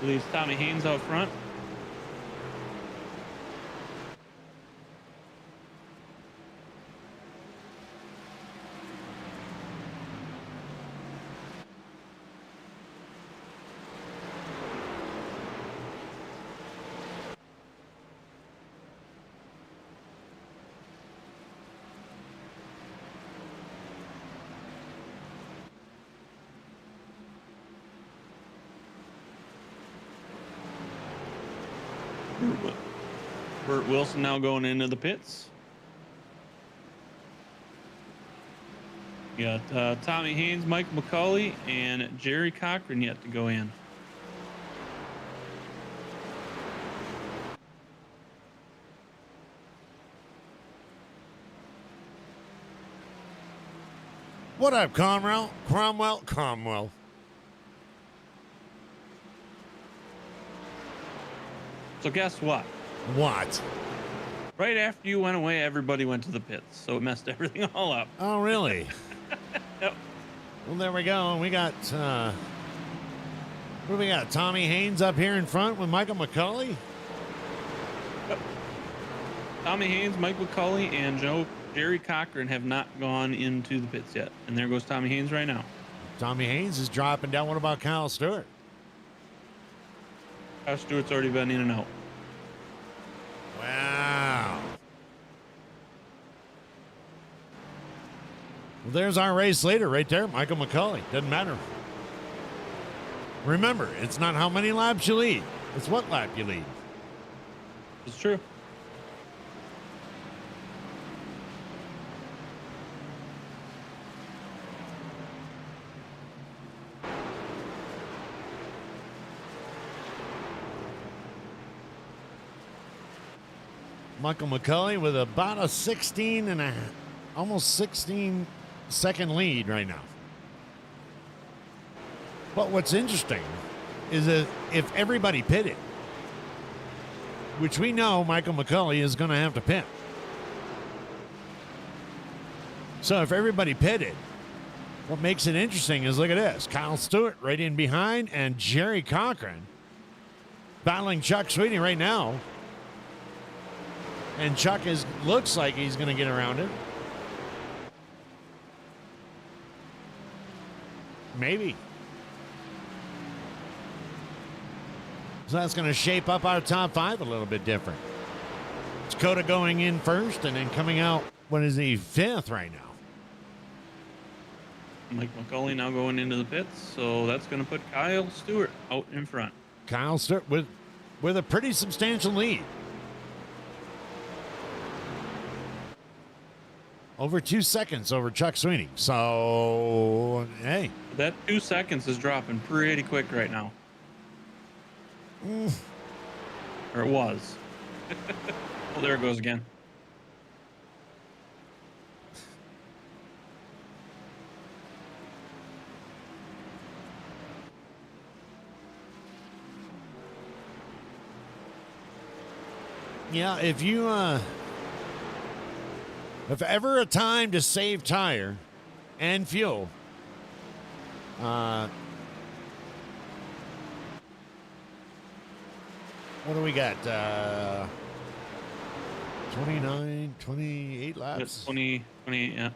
Leaves Tommy Haynes out front. Burt Wilson now going into the pits. You got Tommy Haynes, Mike McCauley, and Jerry Cochran yet to go in. What up, Cromwell? So guess what? What? Right after you went away, everybody went to the pits, so it messed everything all up. Oh, really? Yep. Well, there we go. We got, what do we got? Tommy Haynes up here in front with Michael McCauley? Yep. Tommy Haynes, Mike McCauley, and Jerry Cochran have not gone into the pits yet. And there goes Tommy Haynes right now. Tommy Haynes is dropping down. What about Kyle Stewart? Kyle Stewart's already been in and out. Wow. Well, there's our race leader right there, Michael McCauley. Doesn't matter. Remember, it's not how many laps you lead. It's what lap you lead. It's true. Michael McCauley with about a 16 second lead right now. But what's interesting is that if everybody pitted, which we know Michael McCauley is going to have to pit. So if everybody pitted, what makes it interesting is, look at this. Kyle Stewart right in behind and Jerry Cochran battling Chuck Sweeting right now. And Chuck looks like he's going to get around it. Maybe. So that's going to shape up our top five a little bit different. It's Dakota going in first and then coming out, what is he, fifth right now? Mike McCauley now going into the pits, so that's going to put Kyle Stewart out in front. Kyle Stewart with a pretty substantial lead. Over 2 seconds over Chuck Sweeting. So, hey. That 2 seconds is dropping pretty quick right now. Or it was. Oh, there it goes again. Yeah, if ever a time to save tire and fuel, what do we got? 29, 28 laps? 28, yeah.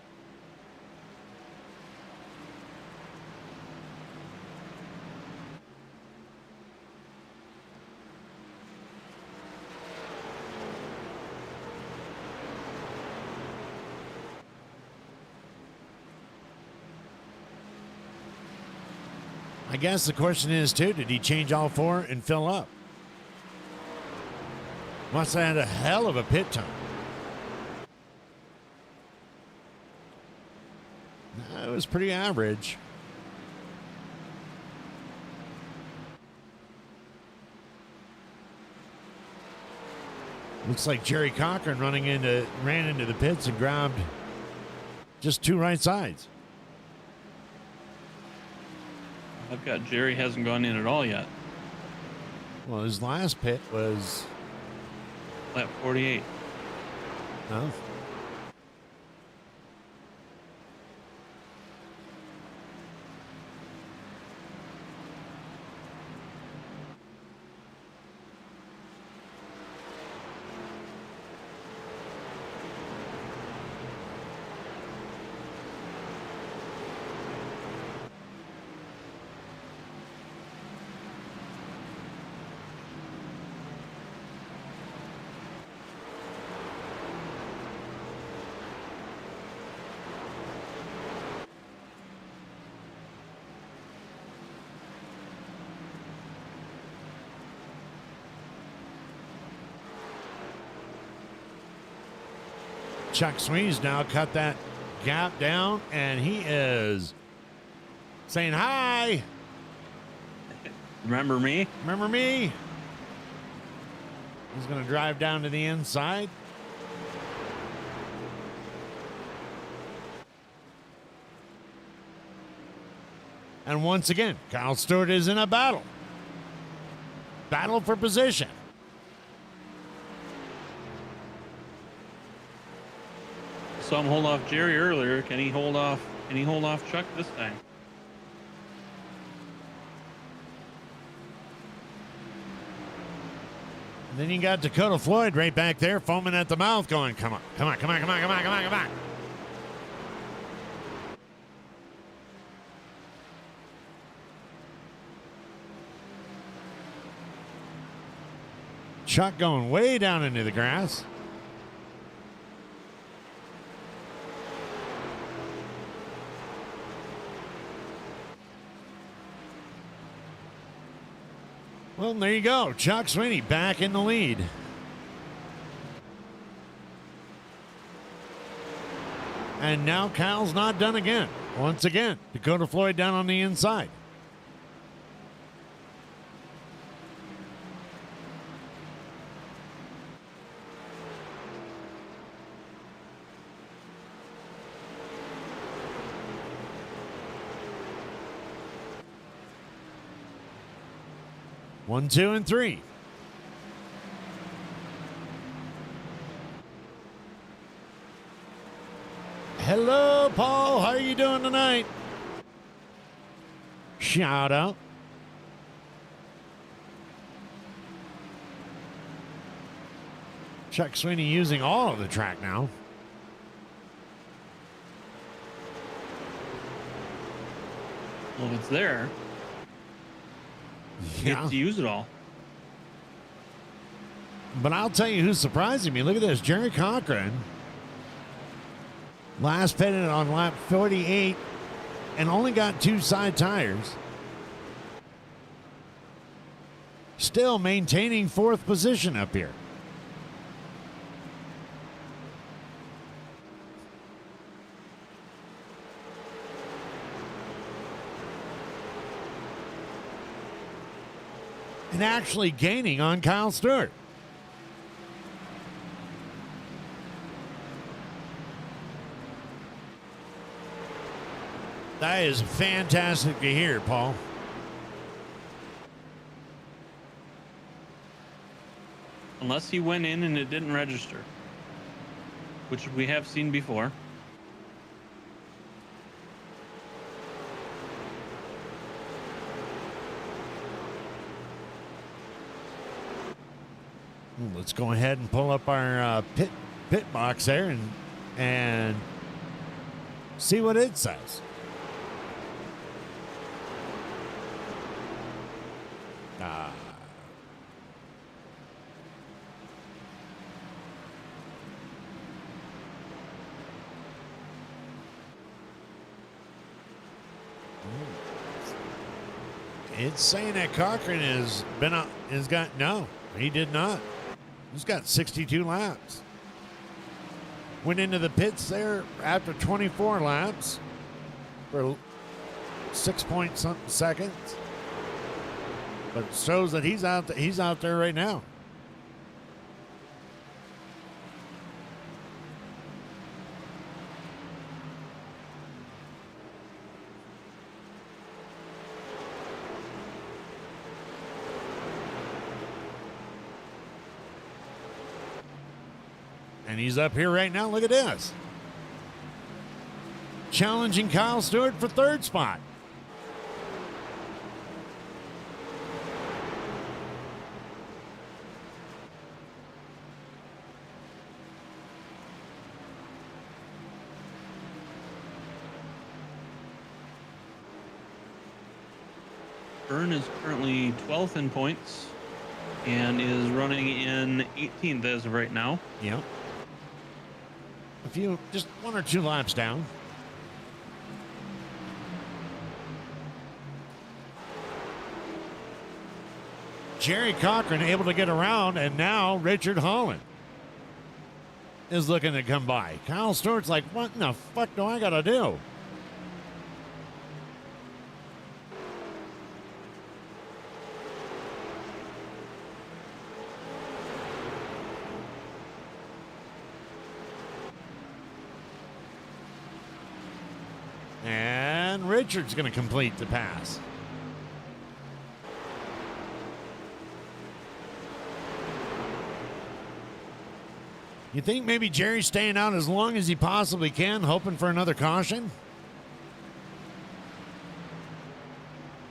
I guess the question is, too, did he change all four and fill up? Must have had a hell of a pit time. That was pretty average. Looks like Jerry Cochran ran into the pits and grabbed just 2 right sides. I've got Jerry hasn't gone in at all yet. Well, his last pit was Lap 48. oh, Chuck Sweeney's now cut that gap down, and he is saying hi. Remember me? Remember me? He's going to drive down to the inside. And once again, Kyle Stewart is in a battle. Battle for position. Saw him hold off Jerry earlier. Can he hold off Chuck this time? And then you got Dakota Floyd right back there foaming at the mouth going, come on, come on, come on, come on, come on, come on, come on. Chuck going way down into the grass. Well, there you go. Chuck Sweeney back in the lead. And now Kyle's not done again. Once again, Dakota Floyd down on the inside. One, 2, and 3. Hello, Paul. How are you doing tonight? Shout out. Chuck Sweeney using all of the track now. Well, if it's there, you get to use it all. But I'll tell you who's surprising me. Look at this. Jerry Cochran. Last pitted on lap 48 and only got 2 side tires. Still maintaining 4th position up here. And actually gaining on Kyle Stewart. That is fantastic to hear, Paul. Unless he went in and it didn't register, which we have seen before. Let's go ahead and pull up our pit box there and see what it says. It's saying that Cochran no, he did not. He's got 62 laps. Went into the pits there after 24 laps for 6-point-something seconds. But it shows that he's out there right now. And he's up here right now. Look at this. Challenging Kyle Stewart for third spot. Byrne is currently 12th in points and is running in 18th as of right now. Yep. A few, just 1 or 2 laps down. Jerry Cochran able to get around, and now Richard Holland is looking to come by. Kyle Stewart's like, what in the fuck do I got to do? And Richard's going to complete the pass. You think maybe Jerry's staying out as long as he possibly can, hoping for another caution?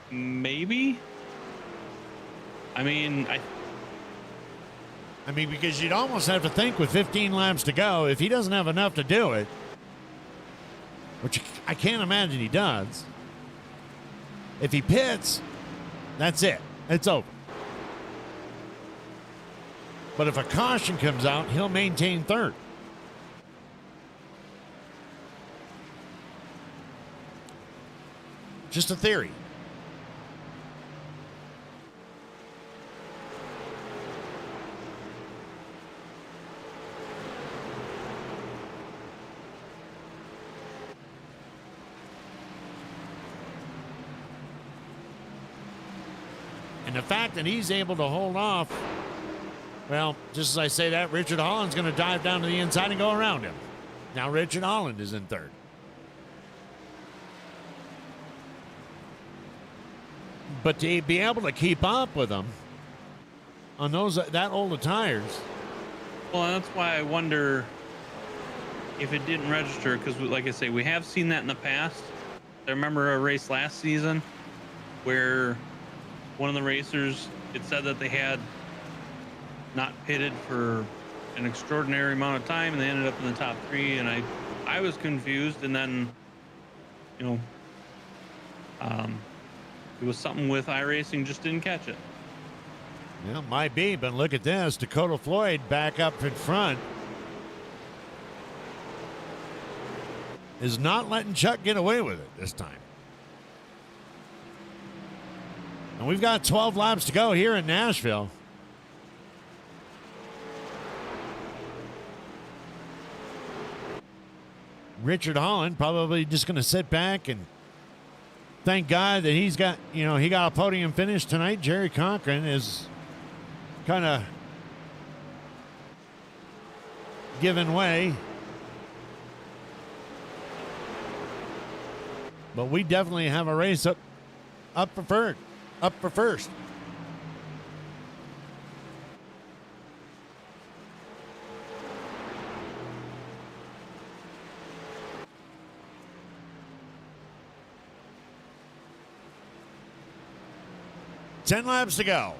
Maybe. I mean, because you'd almost have to think with 15 laps to go, if he doesn't have enough to do it, which I can't imagine he does, if he pits, that's it. It's over. But if a caution comes out, he'll maintain third. Just a theory. And the fact that he's able to hold off, well, just as I say that, Richard Holland's going to dive down to the inside and go around him. Now Richard Holland is in third. But to be able to keep up with them on those that old of tires. well, that's why I wonder if it didn't register, because like I say, we have seen that in the past. I remember a race last season where one of the racers, it said that they had not pitted for an extraordinary amount of time and they ended up in the top 3, and I was confused, and then it was something with iRacing, just didn't catch it. Yeah, might be, but look at this. Dakota Floyd back up in front is not letting Chuck get away with it this time. And we've got 12 laps to go here in Nashville. Richard Holland probably just going to sit back and thank God that he's got, he got a podium finish tonight. Jerry Cochran is kind of giving way. But we definitely have a race up for first. Ten laps to go.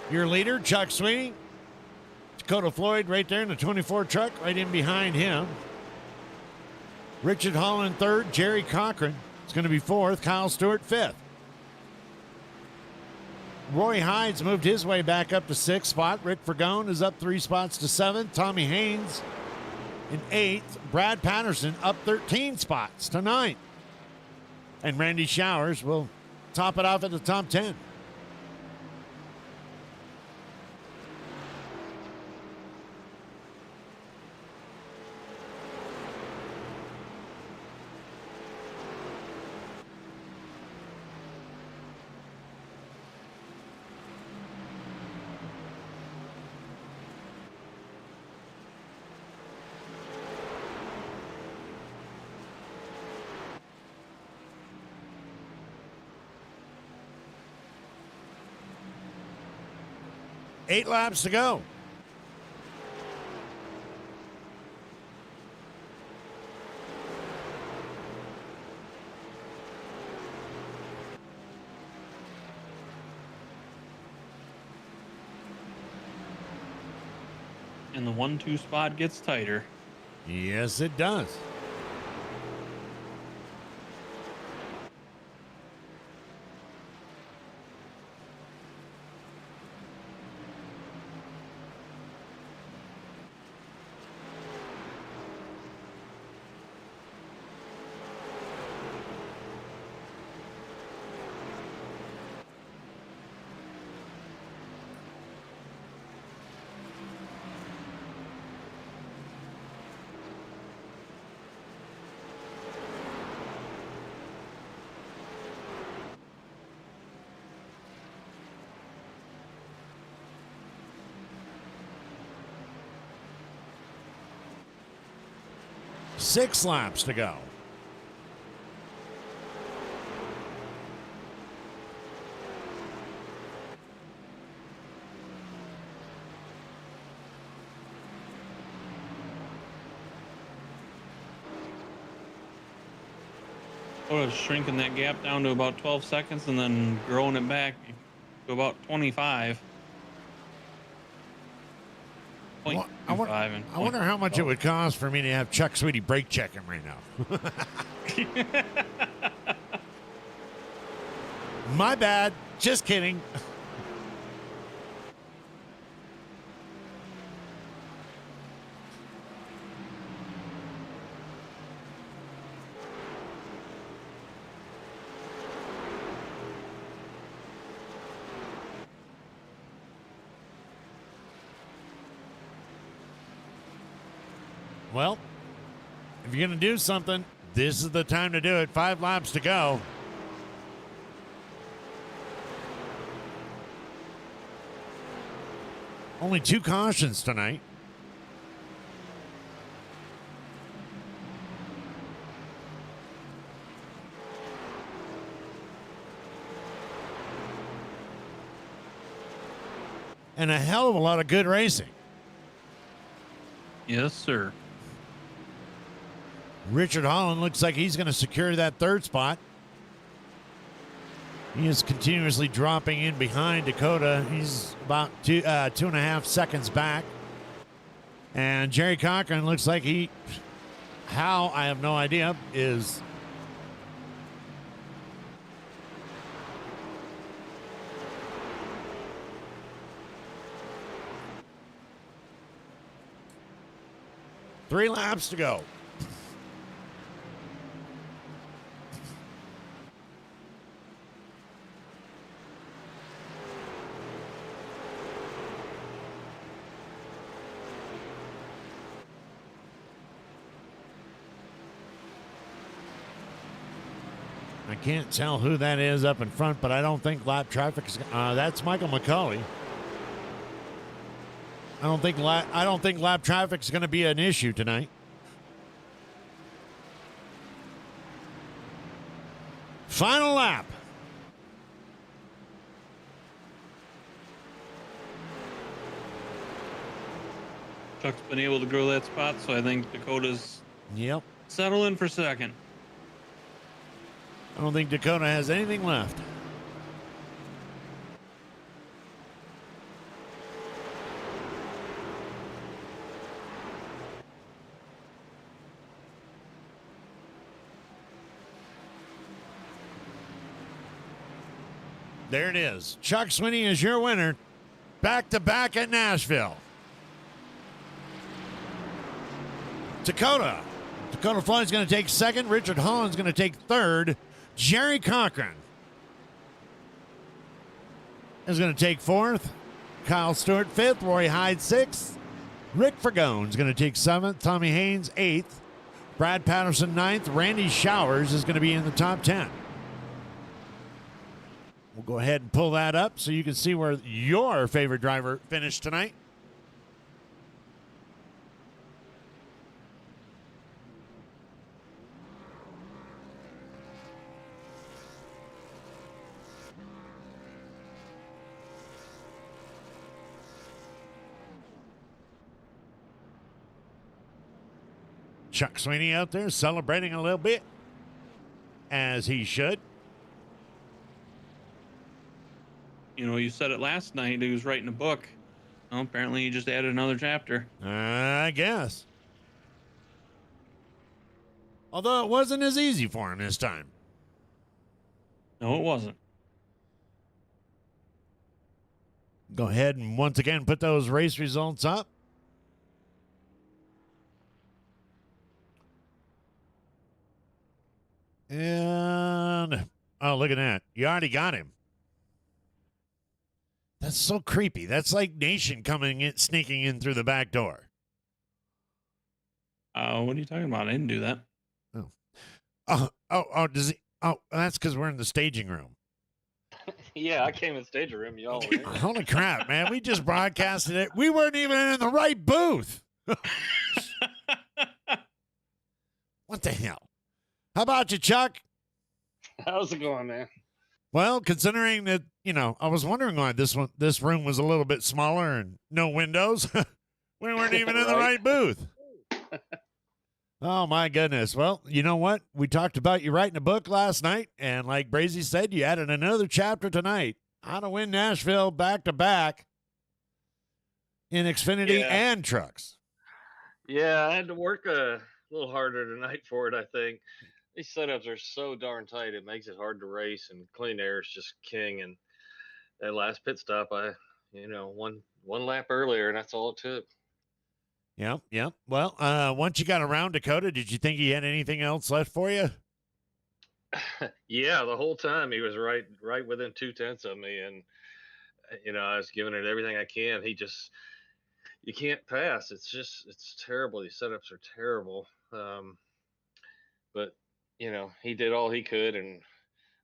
Your leader, Chuck Sweeney. Dakota Floyd right there in the 24 truck, right in behind him. Richard Holland third. Jerry Cochran is going to be fourth. Kyle Stewart fifth. Roy Hyde's moved his way back up to sixth spot. Rick Fergone is up 3 spots to seventh. Tommy Haynes in eighth. Brad Patterson up 13 spots to ninth. And Randy Showers will top it off at the top 10. Eight laps to go. and the 1-2 spot gets tighter. Yes, it does. Six laps to go. Or shrinking that gap down to about 12 seconds and then growing it back to about 25. Well, I wonder how much it would cost for me to have Chuck Sweetie brake check him right now. My bad. Just kidding. Well, if you're going to do something, this is the time to do it. 5 laps to go. Only 2 cautions tonight. And a hell of a lot of good racing. Yes, sir. Richard Holland looks like he's going to secure that 3rd spot. He is continuously dropping in behind Dakota. He's about 2.5 seconds back. And Jerry Cochran looks like how, I have no idea, is three laps to go. I can't tell who that is up in front, but I don't think lap traffic is. That's Michael McCauley. I don't think lap traffic is going to be an issue tonight. Final lap. Chuck's been able to grow that spot, so I think Dakota's settling for second. I don't think Dakota has anything left. There it is. Chuck Swinney is your winner. Back to back at Nashville. Dakota Floyd's going to take second. Richard Holland's going to take third. Jerry Cochran is going to take fourth. Kyle Stewart fifth. Roy Hyde sixth. Rick Fergone's going to take seventh. Tommy Haynes eighth. Brad Patterson ninth. Randy Showers is going to be in the top 10. We'll go ahead and pull that up so you can see where your favorite driver finished tonight. Chuck Swinney out there celebrating a little bit, as he should. You know, you said it last night. He was writing a book. Well, apparently you just added another chapter. I guess. Although it wasn't as easy for him this time. No, it wasn't. Go ahead and once again put those race results up. And, oh, look at that. You already got him. That's so creepy. That's like Nation coming in, sneaking in through the back door. What are you talking about? I didn't do that. Does he? Oh, that's because we're in the staging room. Yeah, I came in stage room. Y'all were in. Holy crap, man. We just broadcasted it. We weren't even in the right booth. What the hell? How about you, Chuck? How's it going, man? Well, considering that, I was wondering why this room was a little bit smaller and no windows. We weren't even in the right booth. Oh, my goodness. Well, you know what? We talked about you writing a book last night, and like Brazy said, you added another chapter tonight. How to win Nashville back-to-back in Xfinity and trucks. Yeah, I had to work a little harder tonight for it, I think. These setups are so darn tight, it makes it hard to race, and clean air is just king. And that last pit stop, one lap earlier, and that's all it took. Yep. Well, once you got around Dakota, did you think he had anything else left for you? Yeah, the whole time he was right within 2/10 of me, and I was giving it everything I can. You can't pass. It's terrible. These setups are terrible. But he did all he could, and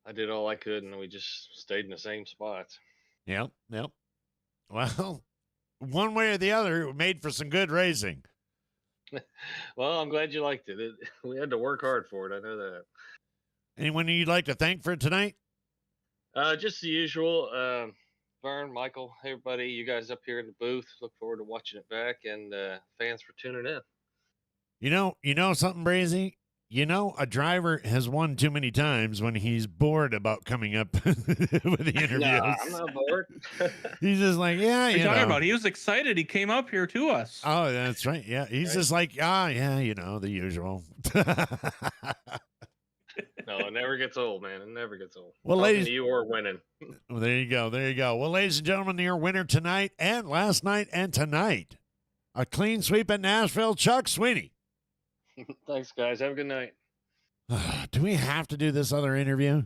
I did all I could, and we just stayed in the same spots. Yep. Well, one way or the other, it made for some good racing. Well, I'm glad you liked it. We had to work hard for it. I know that. Anyone you'd like to thank for tonight? Just the usual. Vern, Michael, everybody, you guys up here in the booth. Look forward to watching it back, and fans for tuning in. You know something, Brazy? A driver has won too many times when he's bored about coming up with the interviews. Nah, I'm not bored. He's just like, yeah, What are you talking about? He was excited. He came up here to us. Oh, that's right. Yeah, he's just like, yeah, the usual. No, it never gets old, man. It never gets old. Well, Talking ladies, to you or winning. Well, there you go. Well, ladies and gentlemen, your winner tonight and last night and tonight, a clean sweep at Nashville, Chuck Sweeney. Thanks, guys. Have a good night. Do we have to do this other interview?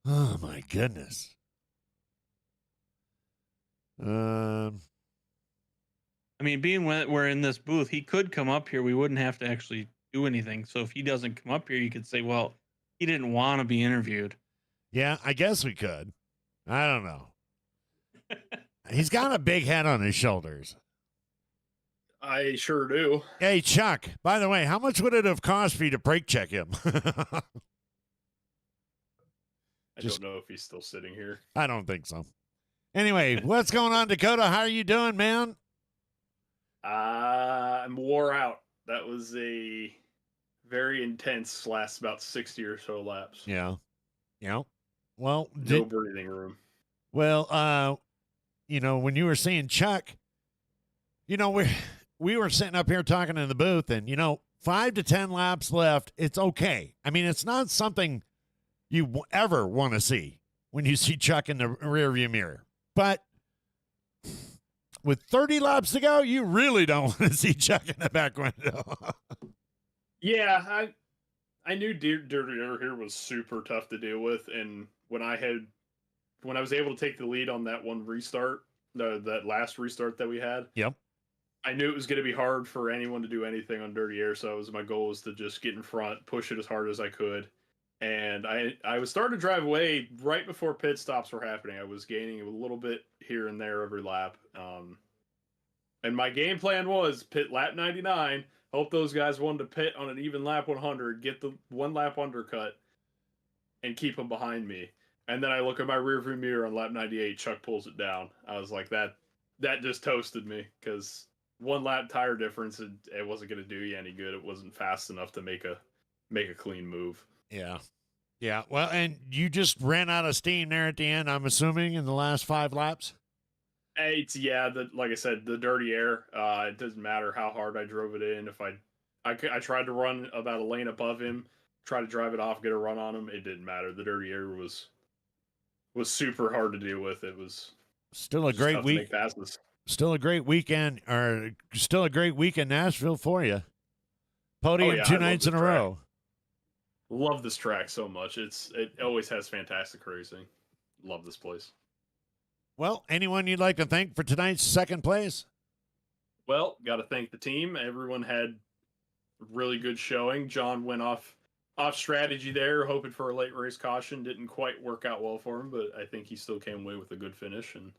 Oh, my goodness. I mean, being when we're in this booth, he could come up here. We wouldn't have to actually do anything. So if he doesn't come up here, you could say, well, he didn't want to be interviewed. Yeah, I guess we could. I don't know. He's got a big head on his shoulders. I sure do. Hey, Chuck, by the way, how much would it have cost for you to brake check him? I don't know if he's still sitting here. I don't think so. Anyway, what's going on, Dakota? How are you doing, man? I'm wore out. That was a very intense last about 60 or so laps. Yeah. Well, no breathing room. Well, when you were saying Chuck, we were sitting up here talking in the booth, and 5 to 10 laps left. It's okay. I mean, it's not something you ever want to see when you see Chuck in the rearview mirror. But with 30 laps to go, you really don't want to see Chuck in the back window. Yeah, I knew Dirty Air here was super tough to deal with, and when I was able to take the lead on that one restart, that last restart that we had. Yep. I knew it was going to be hard for anyone to do anything on Dirty Air, so my goal was to just get in front, push it as hard as I could. And I was starting to drive away right before pit stops were happening. I was gaining a little bit here and there every lap. And my game plan was pit lap 99, hope those guys wanted to pit on an even lap 100, get the one lap undercut, and keep them behind me. And then I look at my rearview mirror on lap 98, Chuck pulls it down. I was like, that just toasted me, because one lap tire difference, it wasn't going to do you any good. It wasn't fast enough to make a clean move. Yeah. Well, and you just ran out of steam there at the end, I'm assuming, in the last 5 laps? Like I said, the dirty air. It doesn't matter how hard I drove it in. If I tried to run about a lane above him, try to drive it off, get a run on him, it didn't matter. The dirty air was super hard to deal with. It was still a just great tough to week. make passes. Still a great weekend, or still a great week in Nashville for you. Podium 2 nights in a row. Love this track so much. It always has fantastic racing. Love this place. Well, anyone you'd like to thank for tonight's second place? Well, got to thank the team. Everyone had really good showing. John went off strategy there, hoping for a late race caution. Didn't quite work out well for him, but I think he still came away with a good finish. And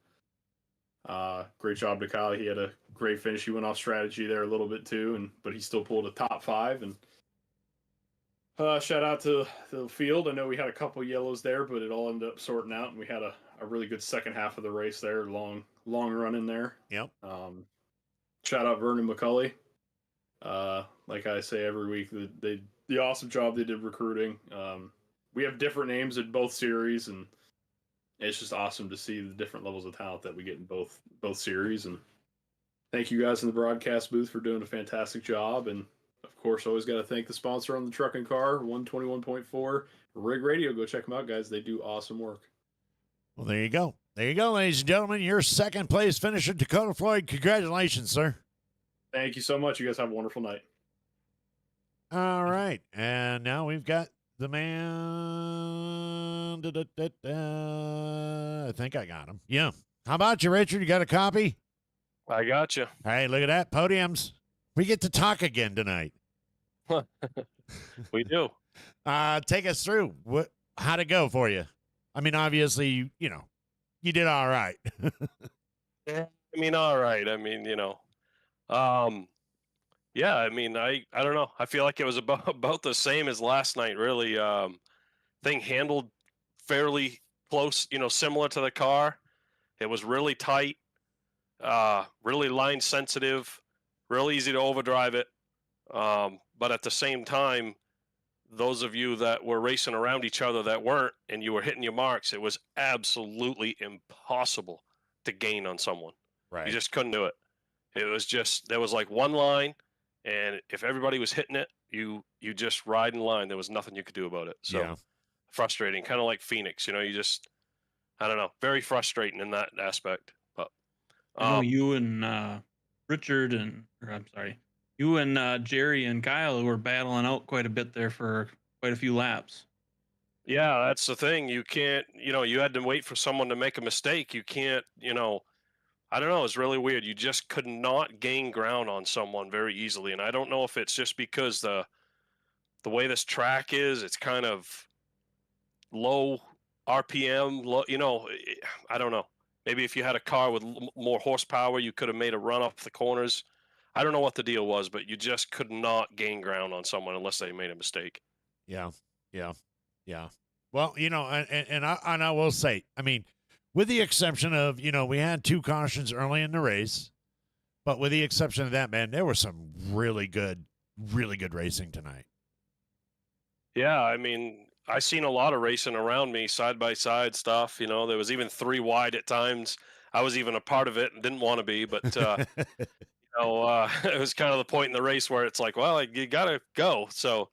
great job to Kyle. He had a great finish. He went off strategy there a little bit too, but he still pulled a top 5. And shout out to the field. I know we had a couple yellows there, but it all ended up sorting out, and we had a really good second half of the race there. Long run in there. Yep. Shout out Vernon McCulley. Like I say every week, the awesome job they did recruiting. We have different names in both series, and it's just awesome to see the different levels of talent that we get in both series. And thank you guys in the broadcast booth for doing a fantastic job. And of course, always got to thank the sponsor on the truck and car, 121.4 Rig Radio. Go check them out, guys. They do awesome work. Well, there you go. There you go, ladies and gentlemen. Your second place finisher, Dakota Floyd. Congratulations, sir. Thank you so much. You guys have a wonderful night. All right. And now we've got the man. I think I got him. Yeah. How about you, Richard? You got a copy? I got you. Hey, look at that. Podiums. We get to talk again tonight. We do. Take us through how'd it go for you? I mean, obviously, you did all right. Yeah, I mean, all right. I mean, yeah, I mean, I don't know. I feel like it was about the same as last night, really. Thing handled fairly close, similar to the car. It was really tight, really line sensitive, real easy to overdrive it. But at the same time, those of you that were racing around each other that weren't, and you were hitting your marks, it was absolutely impossible to gain on someone. Right. You just couldn't do it. It was just, there was like one line, and if everybody was hitting it, you just ride in line. There was nothing you could do about it. So yeah. Frustrating, kind of like Phoenix, you just, I don't know, very frustrating in that aspect. But you and Richard you and Jerry and Kyle were battling out quite a bit there for quite a few laps. Yeah, that's the thing. You can't, you had to wait for someone to make a mistake. You can't, I don't know. It's really weird. You just could not gain ground on someone very easily. And I don't know if it's just because the way this track is, it's kind of low RPM, I don't know. Maybe if you had a car with more horsepower, you could have made a run off the corners. I don't know what the deal was, but you just could not gain ground on someone unless they made a mistake. Yeah. Well, and I will say, I mean, with the exception of, we had 2 cautions early in the race, but with the exception of that, man, there was some really good racing tonight. Yeah, I mean, I seen a lot of racing around me, side by side stuff. There was even 3 wide at times. I was even a part of it and didn't want to be, but it was kind of the point in the race where it's like, well, you gotta go. So,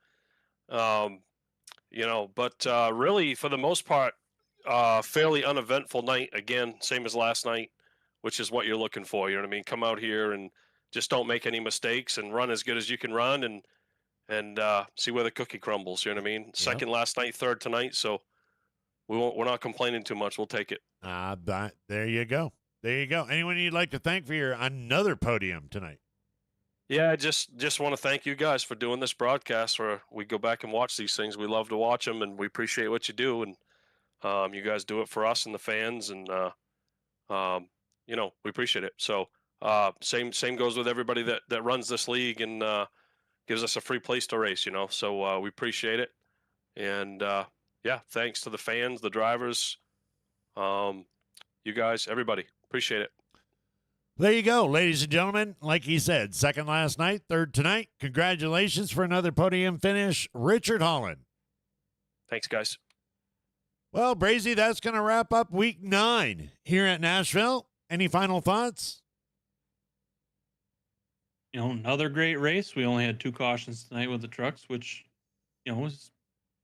but really for the most part, fairly uneventful night. Again, same as last night, which is what you're looking for. You know what I mean? Come out here and just don't make any mistakes and run as good as you can run and see where the cookie crumbles. You know what I mean? Second last night, third tonight. So we're not complaining too much. We'll take it. There you go. There you go. Anyone you'd like to thank for your another podium tonight? Yeah, I just want to thank you guys for doing this broadcast where we go back and watch these things. We love to watch them, and we appreciate what you do. And you guys do it for us and the fans, and we appreciate it. So same goes with everybody that runs this league and gives us a free place to race. So we appreciate it. And thanks to the fans, the drivers, you guys, everybody. Appreciate it. There you go, ladies and gentlemen. Like he said, second last night, third tonight. Congratulations for another podium finish, Richard Holland. Thanks, guys. Well, Brazy, that's going to wrap up week 9 here at Nashville. Any final thoughts? You know, another great race. We only had 2 cautions tonight with the trucks, which, you know,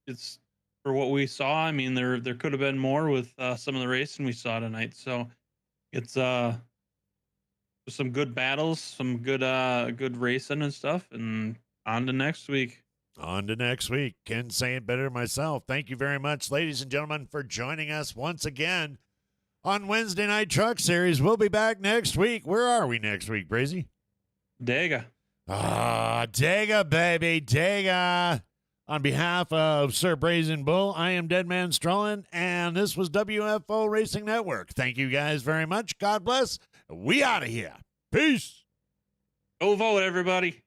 it's for what we saw. I mean, there could have been more with some of the racing we saw tonight. So it's some good battles, some good racing and stuff, and on to next week. On to next week. Can't say it better myself. Thank you very much, ladies and gentlemen, for joining us once again on Wednesday Night Truck Series. We'll be back next week. Where are we next week, Brazy? Dega. Dega, baby, Dega. On behalf of Sir Brazen Bull, I am Deadman Strolling, and this was WFO Racing Network. Thank you guys very much. God bless. We out of here. Peace. Go vote, everybody.